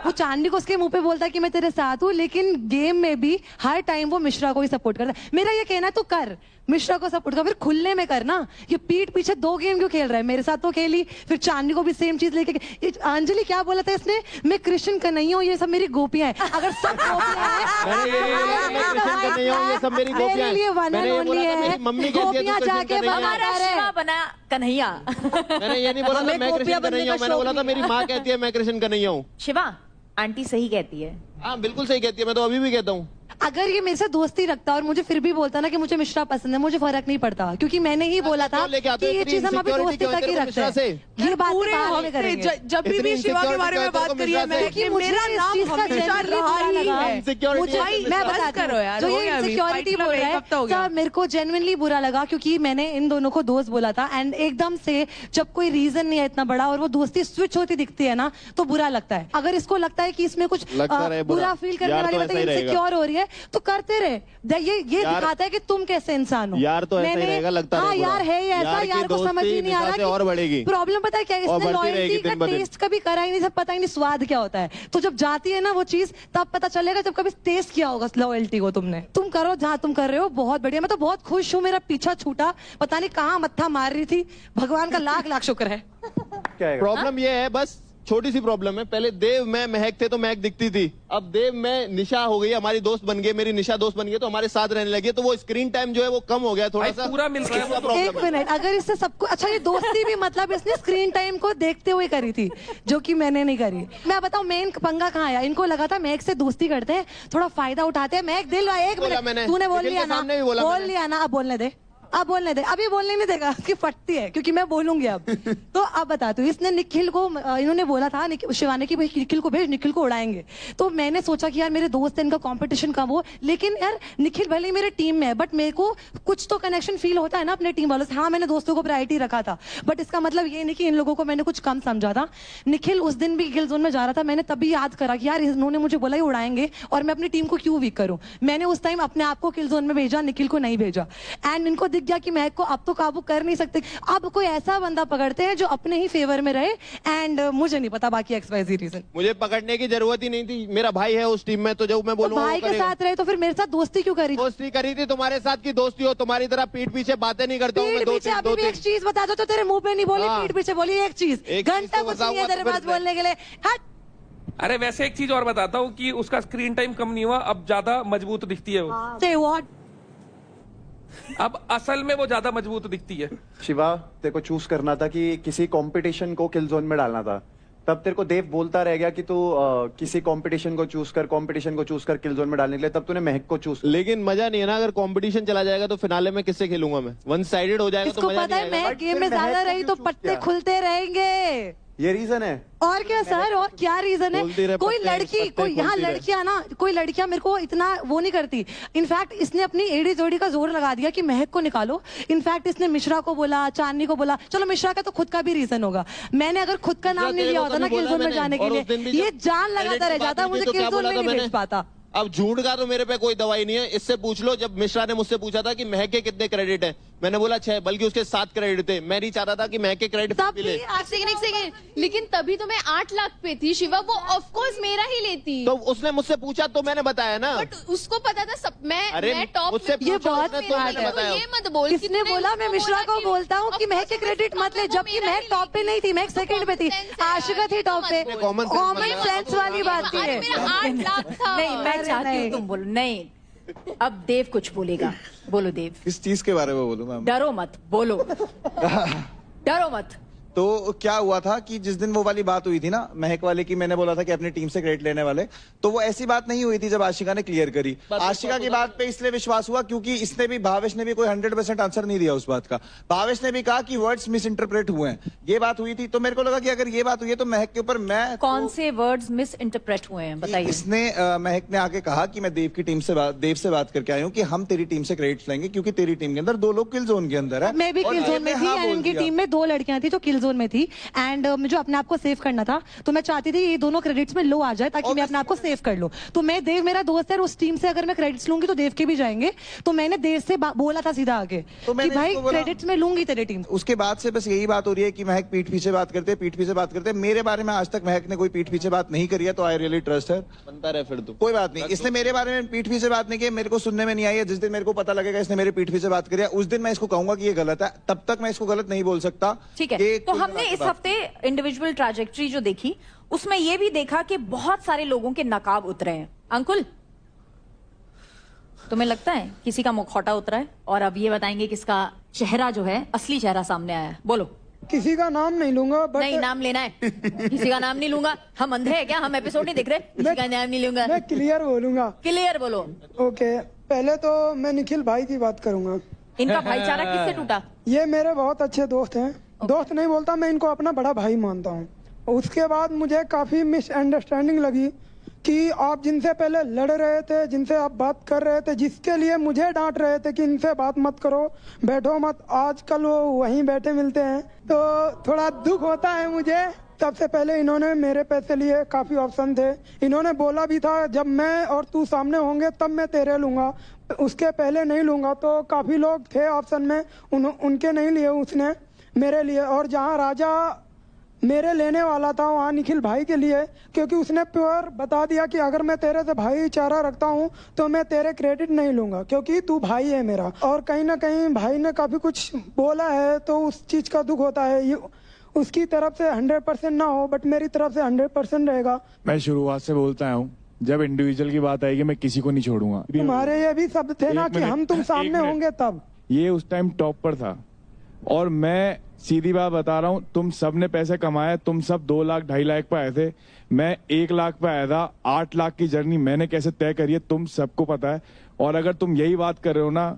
वो चांदनी को उसके मुंह पे बोलता है कि मैं तेरे साथ हूँ, लेकिन गेम में भी हर टाइम वो मिश्रा को ही सपोर्ट करता है। मेरा ये कहना है तो कर, मिश्रा को सपोर्ट कर, फिर खुलने में करना। ये पीठ पीछे 2 गेम क्यों खेल रहा है? मेरे साथ तो खेली, फिर चांदनी को भी सेम चीज लेके। अंजलि क्या बोला था इसने? मैं कृष्ण का नहीं हूँ, ये सब मेरी गोपियां हैं। अगर सब गोपियां हैं, ये सब मेरी गोपियां हैं, वन एंड ओनली है, गोपियां जाके बना कन्हैया। मैंने ये नहीं बोला था मैं कृष्ण का नहीं हूँ, मैंने बोला था मेरी माँ कहती है मैं कृष्ण का नहीं हूँ। शिवा आंटी सही कहती है। हाँ बिल्कुल सही कहती है, मैं तो अभी भी कहता हूँ। अगर ये मेरे से दोस्ती रखता और मुझे फिर भी बोलता ना कि मुझे मिश्रा पसंद है, मुझे फर्क नहीं पड़ता, क्योंकि मैंने ही बोला था कि ये चीज हम अभी दोस्ती तक ही रखते हैं। ये बात बाद में करेंगे। जब भी शिवा के बारे में बात करी है, मेरा नाम हमेशा रहा ही है। मुझे मैं बताती हूँ, जो ये इनसिक्योरिटी बोल रहा है मेरे को जेन्युइनली बुरा लगा, क्योंकि मैंने इन दोनों को दोस्त बोला था एंड एकदम से जब कोई रीजन नहीं है इतना बड़ा और वो दोस्ती स्विच होती दिखती है ना, तो बुरा लगता है। अगर इसको लगता है कि इसमें कुछ बुरा फील करने वाली बात इनसिक्योर हो रही है तो करते रहे। ये दिखाता है कि तुम कैसे इंसान हो। यार तो ऐसा ही रहेगा, लगता हाँ रहेगा। यार है ही ऐसा, यार को समझ ही नहीं आ रहा और बढ़ेगी। प्रॉब्लम पता है क्या है, इसने लॉयल्टी का टेस्ट कभी करा ही नहीं, सब पता ही नहीं स्वाद क्या होता है। तो जब जाती है ना वो चीज तब पता चलेगा जब कभी टेस्ट किया होगा लॉयल्टी को तुमने। तुम करो जहाँ तुम कर रहे हो, बहुत बढ़िया। मैं तो बहुत खुश हूँ, मेरा पीछा छूटा, पता नहीं कहाँ मत्था मार रही थी, भगवान का लाख लाख शुक्र है। प्रॉब्लम ये है, बस छोटी सी प्रॉब्लम है। पहले देव में महक थे तो महक दिखती थी, अब देव में निशा हो गई, हमारी दोस्त बन गई, मेरी निशा दोस्त बन गई, तो हमारे साथ रहने लगी, तो वो स्क्रीन टाइम जो है वो कम हो गया थोड़ा सा। पूरा मिल रहा है। एक मिनट, अगर इससे सबको अच्छा, ये दोस्ती भी मतलब इसने स्क्रीन टाइम को देखते हुए करी थी, जो कि मैंने नहीं करी। मैं बताऊं मेन पंगा कहाँ आया, इनको लगा था महक से दोस्ती करते हैं, थोड़ा फायदा उठाते हैं। महक दिल, एक मिनट, तूने बोल लिया ना, बोल लिया ना, अब बोलने दे, अब बोलने दे, अभी बोलने नहीं देगा, उसकी फटती है क्योंकि मैं बोलूंगी अब। तो अब बता तू, इसने निखिल को, इन्होंने बोला था शिवानी की भाई निखिल को भेज, निखिल को उड़ाएंगे। तो मैंने सोचा कि यार मेरे दोस्त हैं, इनका कंपटीशन कम हो, लेकिन यार निखिल भले ही मेरे टीम में है, बट मेरे को कुछ तो कनेक्शन फील होता है ना अपने टीम वालों से। हाँ मैंने दोस्तों को प्रायोरिटी रखा था, बट इसका मतलब ये नहीं कि इन लोगों को मैंने कुछ कम समझा था। निखिल उस दिन भी किल जोन में जा रहा था, मैंने तभी याद करा कि यार इन्होंने मुझे बोला ही उड़ाएंगे और मैं अपनी टीम को क्यों वीक करूं। मैंने उस टाइम अपने आप को किल जोन में भेजा, निखिल को नहीं भेजा। एंड इनको दिख गया कि महक को अब तो काबू कर नहीं सकते, अब कोई ऐसा बंदा पकड़ते हैं जो अपने ही फेवर में रहे। एंड मुझे नहीं पता बाकी XYZ रीजन, मुझे पकड़ने की जरूरत ही नहीं थी, मेरा भाई है उस टीम में, तो जब मैं बोलूंगा भाई के साथ रहे तो फिर मेरे साथ दोस्ती क्यों करी? दोस्ती करी थी, तुम्हारे साथ की दोस्ती हो, तुम्हारी तरह पीठ पीछे बातें नहीं करता हूँ। एक चीज बता दो, तो तेरे मुंह पे नहीं बोली, पीठ पीछे बोली एक चीज, घंटा कुछ नहीं है तेरे पास बोलने के लिए। हट। अरे वैसे एक चीज और बताता हूँ कि उसका स्क्रीन टाइम कम नहीं हुआ, अब ज्यादा मजबूत दिखती है वो। Say what? अब असल में वो ज्यादा मजबूत दिखती है। शिवा, तेरे को चूज करना था कि किसी कंपटीशन को किल जोन में डालना था, तब तेरे को देव बोलता रह गया कि तू किसी कंपटीशन को चूज कर, कंपटीशन को चूज कर किल जोन में डालने के लिए, तब तूने महक को चूज। लेकिन मजा नहीं है ना, अगर कंपटीशन चला जाएगा तो फिनाले में किससे खेलूंगा मैं? वन साइडेड हो जाएगा तो मजा नहीं आएगा। मैं गेम में ज्यादा रही तो पत्ते खुलते रहेंगे, ये रीजन है। और क्या सर, और क्या रीजन है? कोई लड़की, कोई यहाँ लड़कियां ना, कोई लड़कियां मेरे को इतना वो नहीं करती। इनफैक्ट इसने अपनी एड़ी जोड़ी का जोर लगा दिया कि महक को निकालो। इनफैक्ट इसने मिश्रा को बोला, चांदनी को बोला, चलो मिश्रा का तो खुद का भी रीजन होगा, मैंने अगर खुद का नाम नहीं लिया होता ना किल जोन में जाने के लिए, ये जान लगाता रह जाता, मुझे किल जोन में नहीं भेज पाता। अब झूठ का तो मेरे पे कोई दवाई नहीं है, इससे पूछ लो। जब मिश्रा ने मुझसे पूछा था कि महक के कितने क्रेडिट हैं, मैंने बोला 6, बल्कि उसके 7 क्रेडिट थे। मैं नहीं चाहता था कि महक के क्रेडिट मिले। एक सेकंड, लेकिन तभी तो मैं 8 लाख पे थी शिवा, वो ऑफ कोर्स मेरा ही लेती। तो उसने मुझसे पूछा तो मैंने बताया ना, बट उसको पता था सब, मैं टॉप। ये बहुत ये मत बोल, किसने बोला? मैं मिश्रा को बोलता हूँ कि महक के क्रेडिट मत ले, जबकि महक टॉप पे नहीं थी, महक सेकंड पे थी, आशिका थी टॉप पे। कॉमन सेंस वाली बात थी। 8 लाख था। नहीं, मैं चाहती हूँ तुम बोलो। नहीं, अब देव कुछ बोलेगा, बोलो देव। किस चीज के बारे में बोलूं मैम? डरो मत, बोलो। डरो मत। तो क्या हुआ था कि जिस दिन वो वाली बात हुई थी ना महक वाले की, मैंने बोला था कि अपनी टीम से क्रेडिट लेने वाले, तो वो ऐसी बात नहीं हुई थी जब आशिका ने क्लियर करी। आशिका की बात पे इसलिए विश्वास हुआ क्योंकि इसने भी, भावेश ने भी कोई 100% आंसर नहीं दिया उस बात का। भावेश ने भी कहा कि वर्ड्स मिस इंटरप्रेट हुए हैं, ये बात हुई थी। तो मेरे को लगा कि अगर ये बात हुई है तो महक के ऊपर मैं, कौन से वर्ड्स मिस इंटरप्रेट हुए हैं बताइए। इसने महक ने आके कहा कि मैं देव की टीम से देव से बात करके आई हूँ कि हम तेरी टीम से क्रेडिट लेंगे क्योंकि तेरी टीम के अंदर 2 लोग किल जोन के अंदर है। मैं भी किल जोन में थी, इनकी टीम में 2 लड़कियां थी जो किल जोन में थी। एंड मुझे अपने आप को सेव करना था, तो मैं चाहती थी ये दोनों क्रेडिट्स में लो आ जाए ताकि मैं अपने आप को सेव कर लूं। तो मैं, देव मेरा दोस्त है, उस टीम से अगर मैं क्रेडिट्स लूंगी तो देव के भी जाएंगे, तो मैंने देव से बोला था सीधा आगे तो कि भाई क्रेडिट्स में लूंगी तेरी टीम। उसके बाद से बस यही बात हो रही है कि महक पीठ पीछे बात करते, पीठ पीछे बात करते। मेरे बारे में आज तक महक ने कोई पीठ पीछे बात नहीं करी है, तो आई रियली ट्रस्ट है। बनता रहे फिर तो कोई बात नहीं, इसने मेरे बारे में पीठ पीछे बात नहीं की, मेरे को सुनने में नहीं आई है। जिस दिन मेरे को पता लगेगा इसने मेरे पीठ पीछे बात करी है, उस दिन मैं इसको कहूंगा कि ये गलत है, तब तक मैं इसको गलत नहीं बोल सकता। ठीक है, तो हमने इस हफ्ते इंडिविजुअल ट्रैजेक्टरी जो देखी, उसमें यह भी देखा कि बहुत सारे लोगों के नकाब उतरे हैं। अंकुल, तुम्हें लगता है किसी का मुखौटा उतरा है? और अब ये बताएंगे किसका चेहरा जो है, असली चेहरा सामने आया है। बोलो। किसी का नाम नहीं लूंगा, बट नहीं, नाम लेना है। किसी का नाम नहीं लूंगा, हम अंधे हैं क्या? हम एपिसोड नहीं देख रहे? किसी का नाम नहीं लूंगा, मैं क्लियर बोलूंगा। क्लियर बोलो। ओके, पहले तो मैं निखिल भाई की बात करूंगा। इनका भाईचारा किससे टूटा? ये मेरे बहुत अच्छे दोस्त हैं। दोस्त नहीं बोलता, मैं इनको अपना बड़ा भाई मानता हूँ। उसके बाद मुझे काफी मिसअंडरस्टैंडिंग लगी कि आप जिनसे पहले लड़ रहे थे, जिनसे आप बात कर रहे थे, जिसके लिए मुझे डांट रहे थे कि इनसे बात मत करो, बैठो मत, आजकल वो वहीं बैठे मिलते हैं। तो थोड़ा दुख होता है मुझे सबसे पहले इन्होंने मेरे पैसे लिए, काफी ऑप्शन थे। इन्होंने बोला भी था जब मैं और तू सामने होंगे तब मैं तेरे लूंगा, उसके पहले नहीं लूंगा। तो काफी लोग थे ऑप्शन में, उनके नहीं लिए उसने, मेरे लिए। और जहाँ राजा मेरे लेने वाला था वहाँ निखिल भाई के लिए, क्योंकि उसने प्योर बता दिया कि अगर मैं तेरे से भाईचारा रखता हूँ तो मैं तेरे क्रेडिट नहीं लूंगा, क्योंकि तू भाई है मेरा। और कहीं ना कहीं भाई ने काफी कुछ बोला है तो उस चीज का दुख होता है। ये उसकी तरफ से 100% ना हो, बट मेरी तरफ से 100% रहेगा। मैं शुरुआत से बोलता हूँ, जब इंडिविजुअल की बात आएगी मैं किसी को नहीं छोड़ूंगा। तुम्हारे ये भी शब्द थे ना कि हम तुम सामने होंगे तब। ये उस टाइम टॉप पर था, और मैं सीधी बात बता रहा हूँ, तुम सब ने पैसे कमाए, तुम सब 2 लाख 2.5 लाख पे आए थे, मैं 1 लाख पे आया था। 8 लाख की जर्नी मैंने कैसे तय करी है तुम सबको पता है। और अगर तुम यही बात कर रहे हो ना,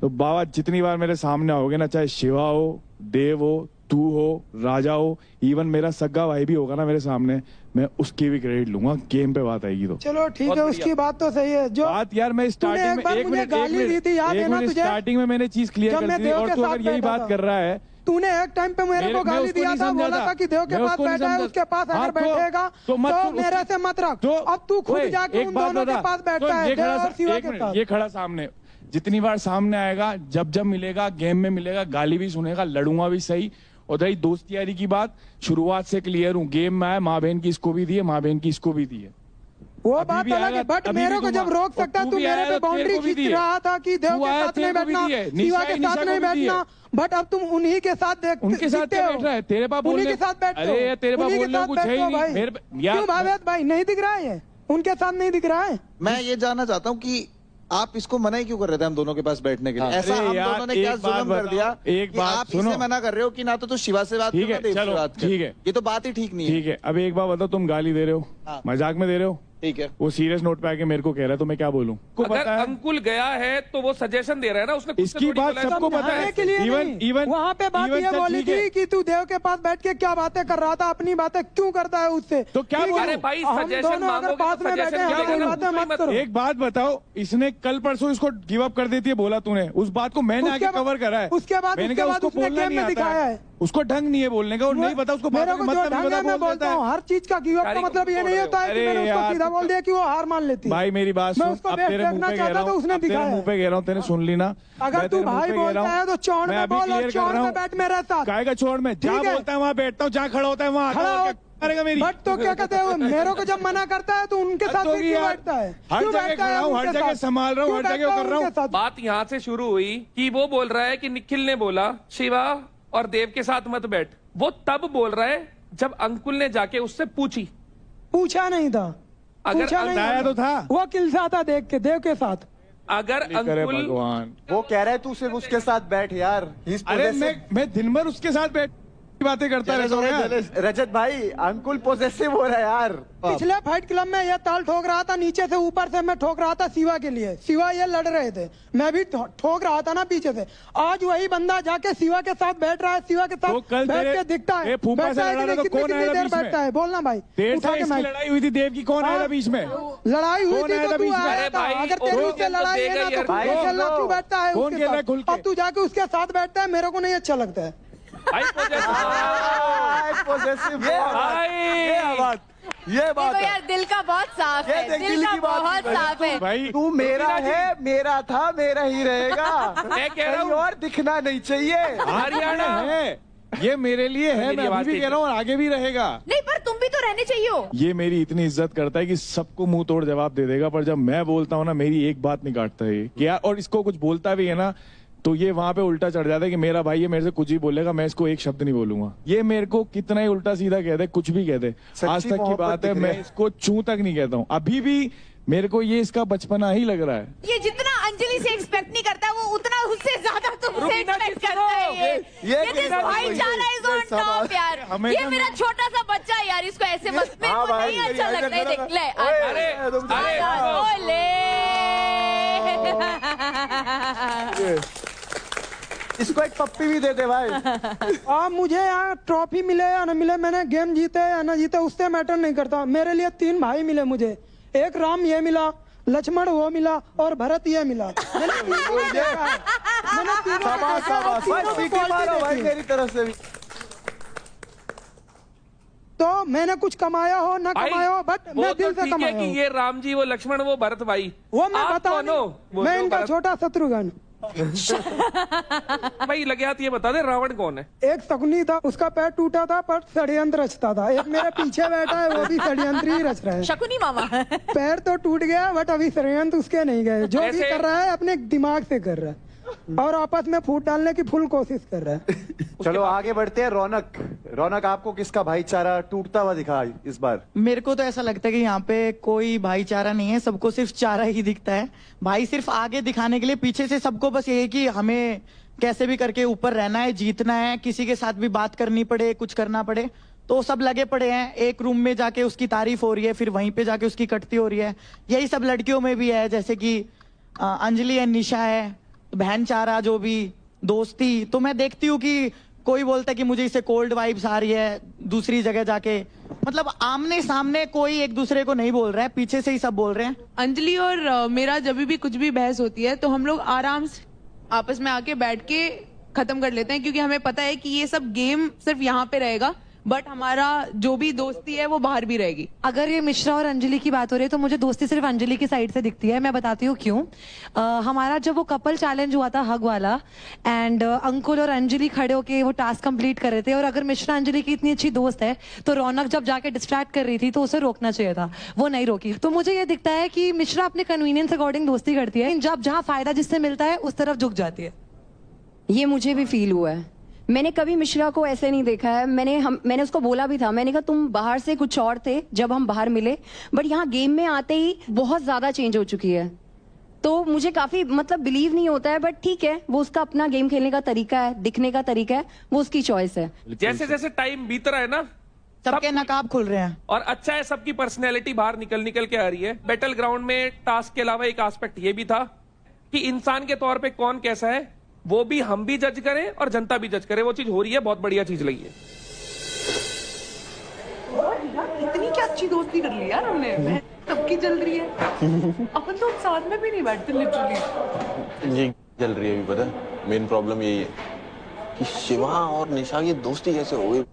तो बाबा जितनी बार मेरे सामने आओगे ना, चाहे शिवा हो, देव हो, तू हो, राजा हो, इवन मेरा सगा भाई भी होगा ना मेरे सामने, मैं उसकी भी क्रेडिट लूंगा। गेम पे बात आएगी तो चलो ठीक है, उसकी बात तो सही है। जो बात यार मैं स्टार्टिंग में एक मिनट स्टार्टिंग में मैंने चीज क्लियर कर दी, और तू अगर यही बात कर रहा है, तूने एक टाइम पे मेरे को गाली दिया था, बोला था कि देव के पास बैठा है, उसके पास अगर बैठेगा तो मेरे से मत रख। अब तू खुद जाके उन दोनों के पास बैठा है, देव और शिवा के साथ। ये खड़ा सामने, जितनी बार सामने आएगा, जब जब मिलेगा, गेम में मिलेगा, गाली भी सुनेगा, लड़ूंगा भी सही। और रही दोस्ती यारी की बात, शुरुआत से क्लियर हूँ, गेम में आया, माँ बहन की इसको भी दी है, माँ बहन की इसको भी दी है। वो बात अलग है, बट मेरे को जब रोक सकता है, तू मेरे पे बाउंड्री खींच रहा था कि देव के साथ नहीं बैठना, शिवा के साथ नहीं बैठना, बट अब तुम उन्हीं के साथ देख, उनके साथ बैठ रहा है, तेरे पास उन्हीं के साथ बैठते हो। अरे तेरे पास बोलने को कुछ है ही नहीं। क्यों भावेश भाई नहीं दिख रहा है, उनके साथ नहीं दिख रहा है? मैं ये जानना चाहता हूँ कि आप इसको मना ही क्यों कर रहे थे हम दोनों के पास बैठने के लिए? ऐसा हम दोनों ने क्या जुल्म कर दिया? एक बात आप इसे मना कर रहे हो कि ना तो शिवा से बात ठीक है, चलो ठीक है, ये तो बात ही ठीक नहीं है। ठीक है, अब एक बात बताओ, तुम गाली दे रहे हो, मजाक में दे रहे हो, ठीक है, वो सीरियस नोट पे आके मेरे को कह रहा है, तो मैं क्या बोलूं? अगर अंकुल गया है तो वो सजेशन दे रहा है ना, उसने इसकी बात सबको पता है। इवन वहाँ पे बात ये बोली थी कि तू देव के पास बैठ के क्या बातें कर रहा था, अपनी बातें क्यों करता है उससे? तो क्या अरे भाई सजेशन मांगोगे तो सजेशन मत करो। एक बात बताओ, इसने कल परसों इसको गिव अप कर देती है, बोला तूने, उस बात को मैंने आगे कवर करा है। उसके बाद उसको बोलना नहीं आता है, उसको ढंग नहीं है बोलने का, और नहीं पता उसको मेरे को जो ढंग है मैं बोलता हूँ। हर चीज का गिव अप का मतलब ये नहीं होता है कि मैंने उसको सीधा बोल दिया कि वो हार मान लेती। भाई मेरी बात सुन, अब तेरे मुंह पे कह रहा हूँ, तेरे मुंह पे कह रहा हूँ, तेने सुन ली ना? अगर तू भाई बोलता है तो चौड़ में बोल, और चौड़ में बैठ मेरे साथ। काहे का चौड़ में? जहाँ बोलता है वहाँ बैठता हूँ, जहाँ खड़ा होता है वहाँ करेगा मेरी। बट तो क्या कहते हैं, मेरे को जब मना करता है तो उनके साथ क्यों बैठता है? हर जगह खड़ा हूँ, हर जगह संभाल रहा हूँ, हर जगह कर रहा हूँ। बात यहाँ से शुरू हुई कि वो बोल रहा है कि निखिल ने बोला शिवा और देव के साथ मत बैठ। वो तब बोल रहा है जब अंकुल ने जाके उससे पूछा नहीं था, अगर बताया तो था, वो किलसा था देख के देव के साथ। अगर अंकुल वो कह रहा है तू सिर्फ उसके साथ बैठ यार। अरे मैं दिन भर उसके साथ बैठ बातें करता रहता। रजत भाई अंकुल पोजेसिव हो रहा है यार। पिछले फाइट क्लब में ये ताल ठोक रहा था, नीचे से ऊपर से मैं ठोक रहा था शिवा के लिए। शिवा ये लड़ रहे थे, मैं भी ठोक रहा था ना पीछे से। आज वही बंदा जाके शिवा के साथ बैठ रहा है, शिवा के साथ बैठ के दिखता है, कितनी देर बैठता है? बोलना भाई, लड़ाई हुई थी देव की, कौन आया था बीच में? लड़ाई हुई थी तो तू आया था। अगर तेरी उससे लड़ाई है ना तो क्यों बैठता है उसके साथ? अब तू जाके उसके साथ बैठता है, मेरे को नहीं अच्छा लगता है। ये बात तो यार दिल का बहुत साफ है, दिल का बहुत साफ है भाई। तू मेरा है, मेरा था, मेरा ही रहेगा। मैं कह रहा हूँ और दिखना नहीं चाहिए। हरियाणा है, ये मेरे लिए है, मैं अभी भी कह रहा हूँ और आगे भी रहेगा। नहीं पर तुम भी तो रहने चाहिए हो। ये मेरी इतनी इज्जत करता है कि सबको मुंह तोड़ जवाब दे देगा, पर जब मैं बोलता हूँ ना, मेरी एक बात नहीं काटता है क्या, और इसको कुछ बोलता भी है ना तो ये वहां पे उल्टा चढ़ जाता है कि मेरा भाई ये मेरे से कुछ ही बोलेगा, मैं इसको एक शब्द नहीं बोलूंगा। ये मेरे को कितना ही उल्टा सीधा कहते हैं, कुछ भी कहते हैं। आज तक की बात है, मैं इसको छू तक नहीं कहता हूँ। अभी भी मेरे को ये इसका बचपना ही लग रहा है। ये जितना अंजलि से एक्सपेक्ट नहीं करता वो उतना उससे ज्यादा तुमसे एक्सपेक्ट करता है। ये भाईचारा इज ऑन टॉप यार। ये मेरा छोटा सा बच्चा यार, इसको ऐसे मत, मेरे को नहीं अच्छा लगता है। देख ले, इसको एक पप्पी भी दे दे भाई। मुझे यहाँ ट्रॉफी मिले या न मिले, मैंने गेम जीते या न जीते, उससे मैटर नहीं करता। मेरे लिए 3 भाई मिले मुझे, एक राम ये मिला, लक्ष्मण वो मिला और भरत ये मिला। मेरी तरफ से भी तो मैंने कुछ कमाया हो ना कमाया हो, बट मैं दिल से ठीक है कमाया कि हूँ। ये राम जी, वो लक्ष्मण, वो भरत भाई, वो मैं आप बता कौन हो? वो मैं तो इनका भरत- छोटा शत्रुघ्न। भाई लगे हाथ ये बता दे, रावण कौन है? एक शकुनी था, उसका पैर टूटा था पर षड्यंत्र रचता था। एक मेरे पीछे बैठा है, वो भी षड्यंत्र ही रच रहा है। शकुनी मामा। पैर तो टूट गया बट अभी षड्यंत्र उसके नहीं गए। जो भी ऐसे- कर रहा है अपने दिमाग से कर रहा है और आपस में फूट डालने की फुल कोशिश कर रहा है। चलो आगे बढ़ते हैं। रौनक, रौनक आपको किसका भाईचारा टूटता हुआ दिखा इस बार? मेरे को तो ऐसा लगता है कि यहाँ पे कोई भाईचारा नहीं है, सबको सिर्फ चारा ही दिखता है। भाई सिर्फ आगे दिखाने के लिए, पीछे से सबको बस ये है कि हमें कैसे भी करके ऊपर रहना है, जीतना है, किसी के साथ भी बात करनी पड़े, कुछ करना पड़े, तो सब लगे पड़े हैं। एक रूम में जाके उसकी तारीफ हो रही है, फिर वहीं पे जाके उसकी कटती हो रही है। यही सब लड़कियों में भी है, जैसे कि अंजलि है, निशा है, बहन चारा, जो भी दोस्ती। तो मैं देखती हूँ कि कोई बोलता है कि मुझे इससे कोल्ड वाइब्स आ रही है, दूसरी जगह जाके मतलब आमने सामने कोई एक दूसरे को नहीं बोल रहा है, पीछे से ही सब बोल रहे हैं। अंजलि और मेरा जब भी कुछ भी बहस होती है तो हम लोग आराम से आपस में आके बैठ के खत्म कर लेते हैं, क्योंकि हमें पता है कि ये सब गेम सिर्फ यहाँ पे रहेगा, बट हमारा जो भी दोस्ती है वो बाहर भी रहेगी। अगर ये मिश्रा और अंजलि की बात हो रही है तो मुझे दोस्ती सिर्फ अंजलि की साइड से दिखती है। मैं बताती हूँ क्यों। हमारा जब वो कपल चैलेंज हुआ था हग वाला, एंड अंकुल और अंजलि खड़े होके वो टास्क कंप्लीट कर रहे थे, और अगर मिश्रा अंजलि की इतनी अच्छी दोस्त है तो रौनक जब जाके डिस्ट्रैक्ट कर रही थी तो उसे रोकना चाहिए था, वो नहीं रोकी। तो मुझे ये दिखता है कि मिश्रा अपने कन्वीनियंस अकॉर्डिंग दोस्ती करती है, जब जहाँ फायदा जिससे मिलता है उस तरफ झुक जाती है। ये मुझे भी फील हुआ है। मैंने कभी मिश्रा को ऐसे नहीं देखा है। मैंने उसको बोला भी था, मैंने कहा तुम बाहर से कुछ और थे जब हम बाहर मिले, बट यहाँ गेम में आते ही बहुत ज्यादा चेंज हो चुकी है। तो मुझे काफी मतलब बिलीव नहीं होता है, बट ठीक है, वो उसका अपना गेम खेलने का तरीका है, दिखने का तरीका है, वो उसकी चॉइस है। जैसे जैसे टाइम बीत रहा है ना, सबके नकाब खुल रहे हैं, और अच्छा है सबकी पर्सनैलिटी बाहर निकल के आ रही है। बैटल ग्राउंड में टास्क के अलावा एक एस्पेक्ट ये भी था कि इंसान के तौर पे कौन कैसा है वो भी हम भी जज करें और जनता भी जज करे। वो चीज हो रही है, बहुत बढ़िया चीज लगी है। इतनी क्या अच्छी दोस्ती कर ली यार हमने, सबकी चल रही है। अपन तो साथ में भी नहीं बैठते लिटरली। ये चल रही है अभी, पता है मेन प्रॉब्लम यही है कि शिवा और निशा की दोस्ती कैसे हो गई,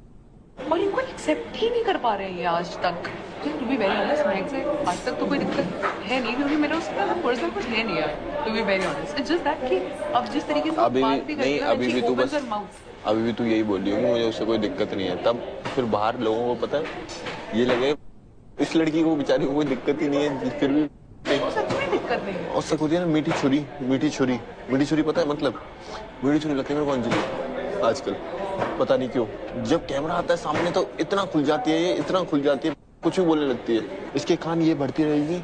और इनको एक्सेप्ट ही नहीं कर पा रहे हैं ये आज तक। टू बी वेरी ऑनेस्ट, मैं से आज तक तो कोई दिक्कत है नहीं, क्योंकि मेरा उसका पर्सनल कुछ है नहीं यार। To be very honest, it's just that कि अब जिस तरीके से अभी बात भी नहीं, अभी भी तू बस अभी भी तू यही बोल रही है मुझे उससे कोई दिक्कत नहीं है। तब फिर बाहर लोगों को पता है ये लगे इस लड़की को बेचारी को कोई दिक्कत ही नहीं है, फिर भी सच में दिक्कत नहीं है। और सच होती है ना, मीठी छुरी, मीठी छुरी, मीठी छुरी पता है मतलब, मीठी छुरी लगती है मेरे को अंजलि आजकल, पता नहीं क्यों। जब कैमरा आता है सामने तो इतना खुल जाती है, ये इतना खुल जाती है, कुछ भी बोलने लगती है। इसके कान ये बढ़ती रहेगी,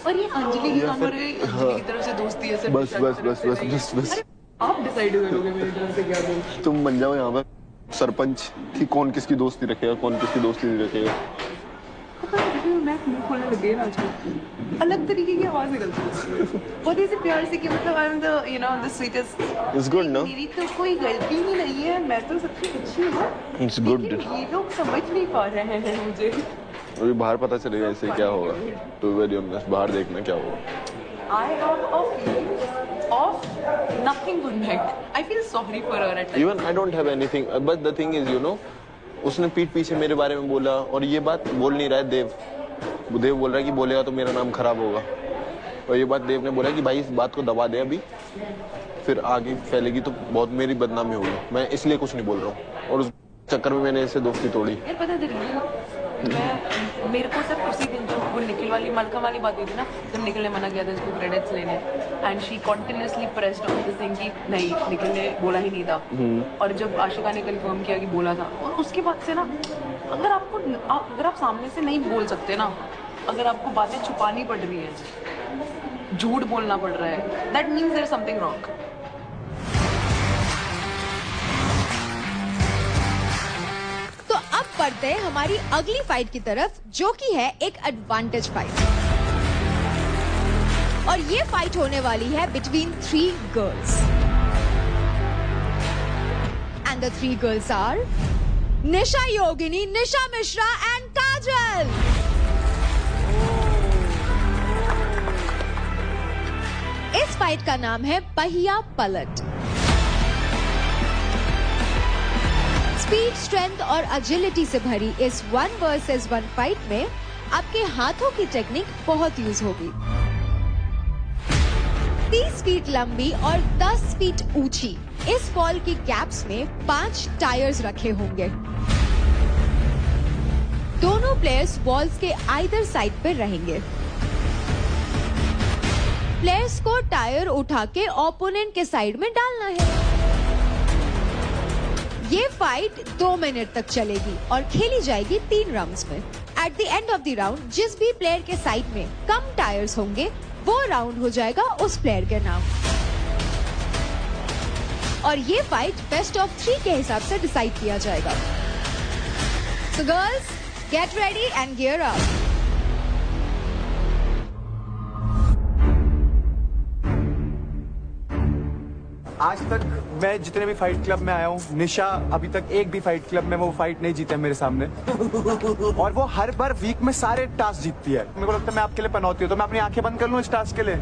और ये अंजलि की कान फिर- पर अंजलि की तरफ से दोस्ती है सिर्फ बस बस बस बस बस बस आप डिसाइड करोगे मेरी तरफ से क्या करूं। तुम बन जाओ यहाँ पर सरपंच कि कौन किसकी दोस्ती रखेगा, कौन किसकी दोस्ती नहीं रखेगा। मैं मुंह खोलने लग गई ना आजकल, अलग तरीके की आवाज निकलती है बहुत ही प्यार से कि मतलब I am the you know the sweetest. It's good ना, मेरी तो कोई गलती ही नहीं है, मैं तो सबसे अच्छी हूँ। It's good. ये लोग समझ नहीं पा रहे हैं मुझे। अभी बाहर पता चलेगा इससे क्या होगा। टू वेरी ऑनेस्ट, बाहर देखना क्या होगा। I have a feeling of nothing good night. I feel sorry for her at times. Even I don't have anything, but the thing is, you know, उसने पीठ पीछे मेरे बारे में बोला, और ये बात बोल नहीं रहा है देव। देव बोल रहा है कि बोलेगा तो मेरा नाम खराब होगा, और ये बात देव ने बोला कि भाई इस बात को दबा दे अभी, फिर आगे फैलेगी तो बहुत मेरी बदनामी होगी। मैं इसलिए कुछ नहीं बोल रहा हूँ, और उस चक्कर में मैंने इससे दोस्ती तोड़ी। यार पता है मेरे को सिर्फ उसी दिन जो वो निखिल वाली मलका वाली बात हुई थी ना, जब निखिल ने मना किया था इसको क्रेडिट्स लेने, and she continuously pressed on this thing कि नहीं निखिल ने बोला ही नहीं था, और जब आशिका ने कंफर्म किया कि बोला था, और उसके बाद से ना अगर आप सामने से नहीं बोल सकते ना, अगर आपको बातें छुपानी पड़ रही है, झूठ बोलना पड़ रहा है, that means there is something wrong. तो अब बढ़ते हैं हमारी अगली फाइट की तरफ, जो कि है एक एडवांटेज फाइट। और ये फाइट होने वाली है between 3 girls, and the 3 girls are Nisha Yogini, Nisha Mishra and Kajal. इस फाइट का नाम है पहिया पलट। स्पीड, स्ट्रेंथ और एजिलिटी से भरी इस 1 वर्सेस 1 फाइट में आपके हाथों की टेक्निक बहुत यूज होगी। 30 फीट लंबी और 10 फीट ऊंची इस बॉल की कैप्स में 5 टायर्स रखे होंगे। दोनों प्लेयर्स बॉल्स के आइदर साइड पर रहेंगे। प्लेयर्स को टायर उठा के ओपोनेंट के साइड में डालना है। ये फाइट 2 मिनट तक चलेगी और खेली जाएगी 3 राउंड्स में। At the end of the round जिस भी प्लेयर के साइड में कम टायर्स होंगे वो राउंड हो जाएगा उस प्लेयर के नाम। और ये फाइट बेस्ट ऑफ 3 के हिसाब से डिसाइड किया जाएगा। So girls, get ready and gear up. आज तक मैं जितने भी फाइट क्लब में आया हूँ, निशा अभी तक एक भी फाइट क्लब में वो फाइट नहीं जीते मेरे सामने। और वो हर बार वीक में सारे टास्क जीतती है। मेरे को लगता है मैं आपके लिए पनौती हूँ, तो मैं अपनी आंखें बंद कर लूँ इस टास्क के लिए।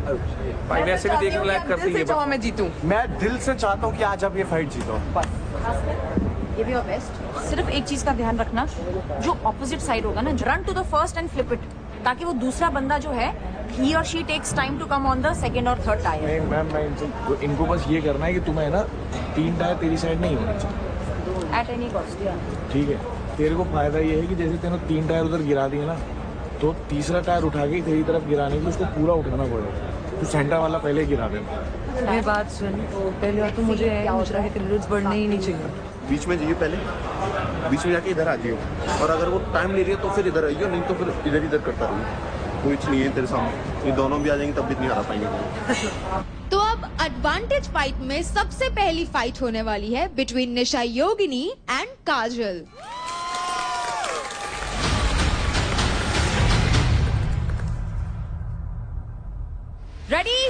भाई वैसे भी देखने लायक करती है। मैं जीतूं। मैं दिल से चाहता हूँ कि आज आप ये फाइट जीतो। Give your best. सिर्फ एक चीज का ध्यान रखना, जो ऑपोजिट साइड होगा ना, run to the first and flip it, ताकि वो दूसरा बंदा जो है he or she takes time to come on the second or third tire. नहीं मैम, मैं इनको बस ये करना है कि तुम्हें ना 3 टायर तेरी साइड नहीं होने चाहिए। At any cost, yeah. ठीक है, तेरे को फायदा ये है कि जैसे तेने 3 टायर उधर गिरा दिए ना, तो तीसरा टायर उठा के तेरी तरफ गिराने के लिए उसको पूरा उठाना पड़ेगा। तो सेंटर वाला पहले गिरा देना। मेरी बात सुन, पहले बात तो मुझे मुशरा के क्रेडिट्स बढ़ने ही नहीं चाहिए। बीच में जाइए, पहले बीच में जाके इधर आ जाइए, और अगर वो टाइम ले रही है तो फिर इधर आइए, नहीं तो फिर इधर करता रहिए। कुछ नहीं है तेरे सामने, ये दोनों भी आ जाएंगे तब भी नहीं हरा पाएंगे। तो अब एडवांटेज फाइट में सबसे पहली फाइट होने वाली है between Nisha Yogini and Kajal. Ready,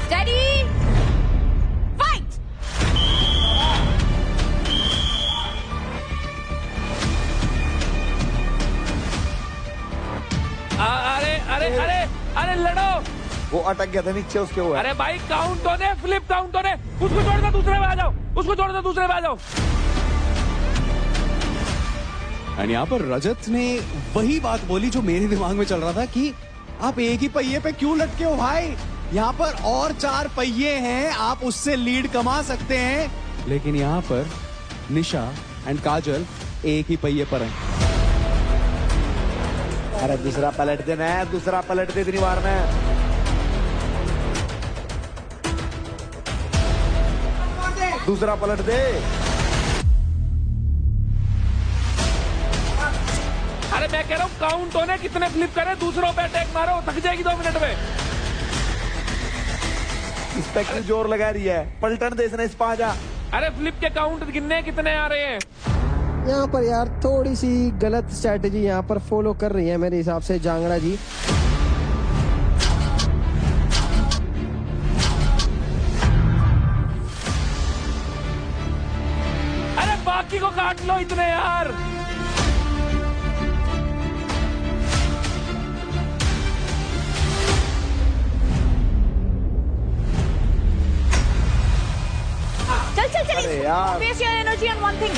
steady, fight. अरे अरे अरे अरे लड़ो। वो अटक गया था नीचे, उसके हुआ। अरे भाई काउंट होने, फ्लिप काउंट होने। उसको छोड़ दो, दूसरे में आ जाओ। उसको छोड़ दो, दूसरे में आ जाओ। एंड यहाँ पर रजत ने वही बात बोली जो मेरे दिमाग में चल रहा था कि आप एक ही पहिए पे क्यों लटके हो भाई, यहाँ पर और 4 पहिए हैं, आप उससे लीड कमा सकते हैं। लेकिन यहाँ पर निशा एंड काजल एक ही पहिए पर हैं। अरे दूसरा पलट देना है, दूसरा पलट दे इतनी बार में। दूसरा पलट दे। अरे मैं कह रहा हूँ काउंट होने, कितने फ्लिप करे, दूसरों पे अटैक मारो, थक जाएगी 2 मिनट में। इस पे क्यों जोर लगा रही है, पलटन दे इसने इस पाजा। अरे फ्लिप के काउंट गिनने कितने आ रहे हैं। यहाँ पर यार थोड़ी सी गलत स्ट्रेटेजी यहाँ पर फॉलो कर रही है मेरे हिसाब से जांगड़ा जी। अरे बाकी को काट लो इतने यार। चल चल चल, अरे यार। waste your energy on one thing.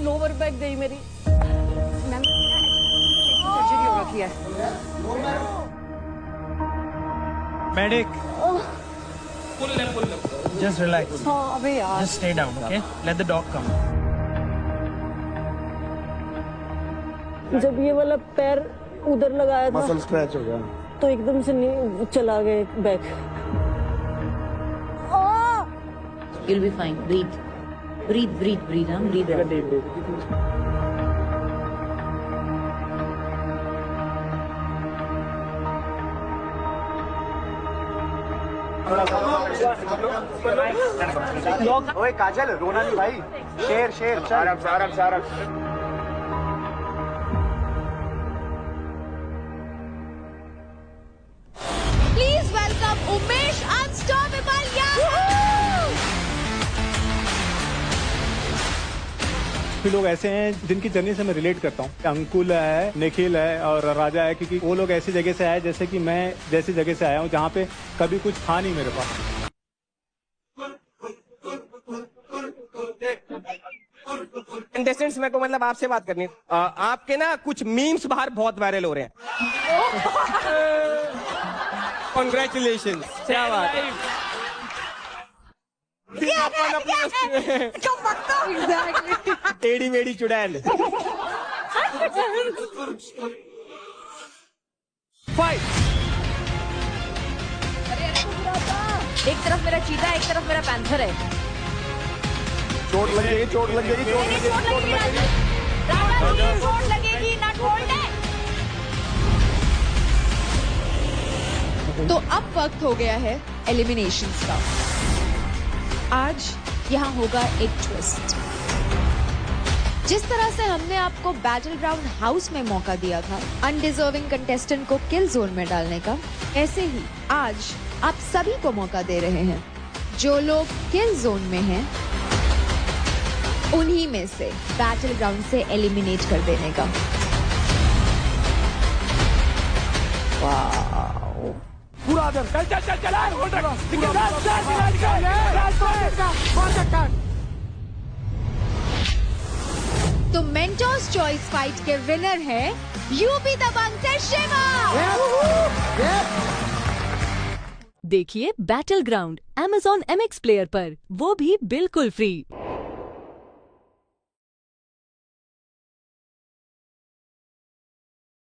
Lower back गई मेरी। मैम सर्जरी हो रखी है। Medic, just relax. हाँ अबे यार। Just stay down, okay? Let the dog come. जब ये वाला पैर उधर लगाया था, मसल स्क्रैच हो गया, तो एकदम से चला गया back. You'll be fine. Breathe. Breathe, breathe, breathe. Breathe. ओए काजल, रोना नहीं भाई। शेर शेर, चल। Please welcome Umesh Unstoppable Yahoo! काफी लोग ऐसे हैं जिनकी जर्नी से मैं रिलेट करता हूँ। अंकुल है, निखिल है और राजा है, क्योंकि वो लोग ऐसी जगह से आए जैसे कि मैं जैसी जगह से आया हूँ जहाँ पे कभी कुछ था नहीं मेरे पास। कंटेस्टेंट्स मेरे को मतलब आपसे बात करनी है। आपके ना कुछ मीम्स बाहर बहुत वायरल हो रहे हैं। कॉन्ग्रेचुलेशन, क्या बात है। टेढ़ी मेढ़ी चुड़ैल। फाइट। एक तरफ मेरा चीता है, एक तरफ मेरा पैंथर है। चोट लगेगी, चोट लगेगी, चोट लगेगी, चोट लगेगी, चोट लगेगी, नट बोल्ट है। तो अब वक्त हो गया है एलिमिनेशंस का। आज यहाँ होगा एक ट्विस्ट। जिस तरह से हमने आपको बैटल ग्राउंड हाउस में मौका दिया था अनडिजर्विंग कंटेस्टेंट को किल जोन में डालने का, ऐसे ही आज आप सभी को मौका दे रहे हैं जो लोग किल जोन में हैं उन्हीं में से बैटल ग्राउंड से एलिमिनेट कर देने का। पूरा चल चल चल चल तो मेंटोर्स चॉइस फाइट के विनर है यूपी दबंग से शिवा। देखिए battle ground Amazon MX player पर, वो भी बिल्कुल फ्री।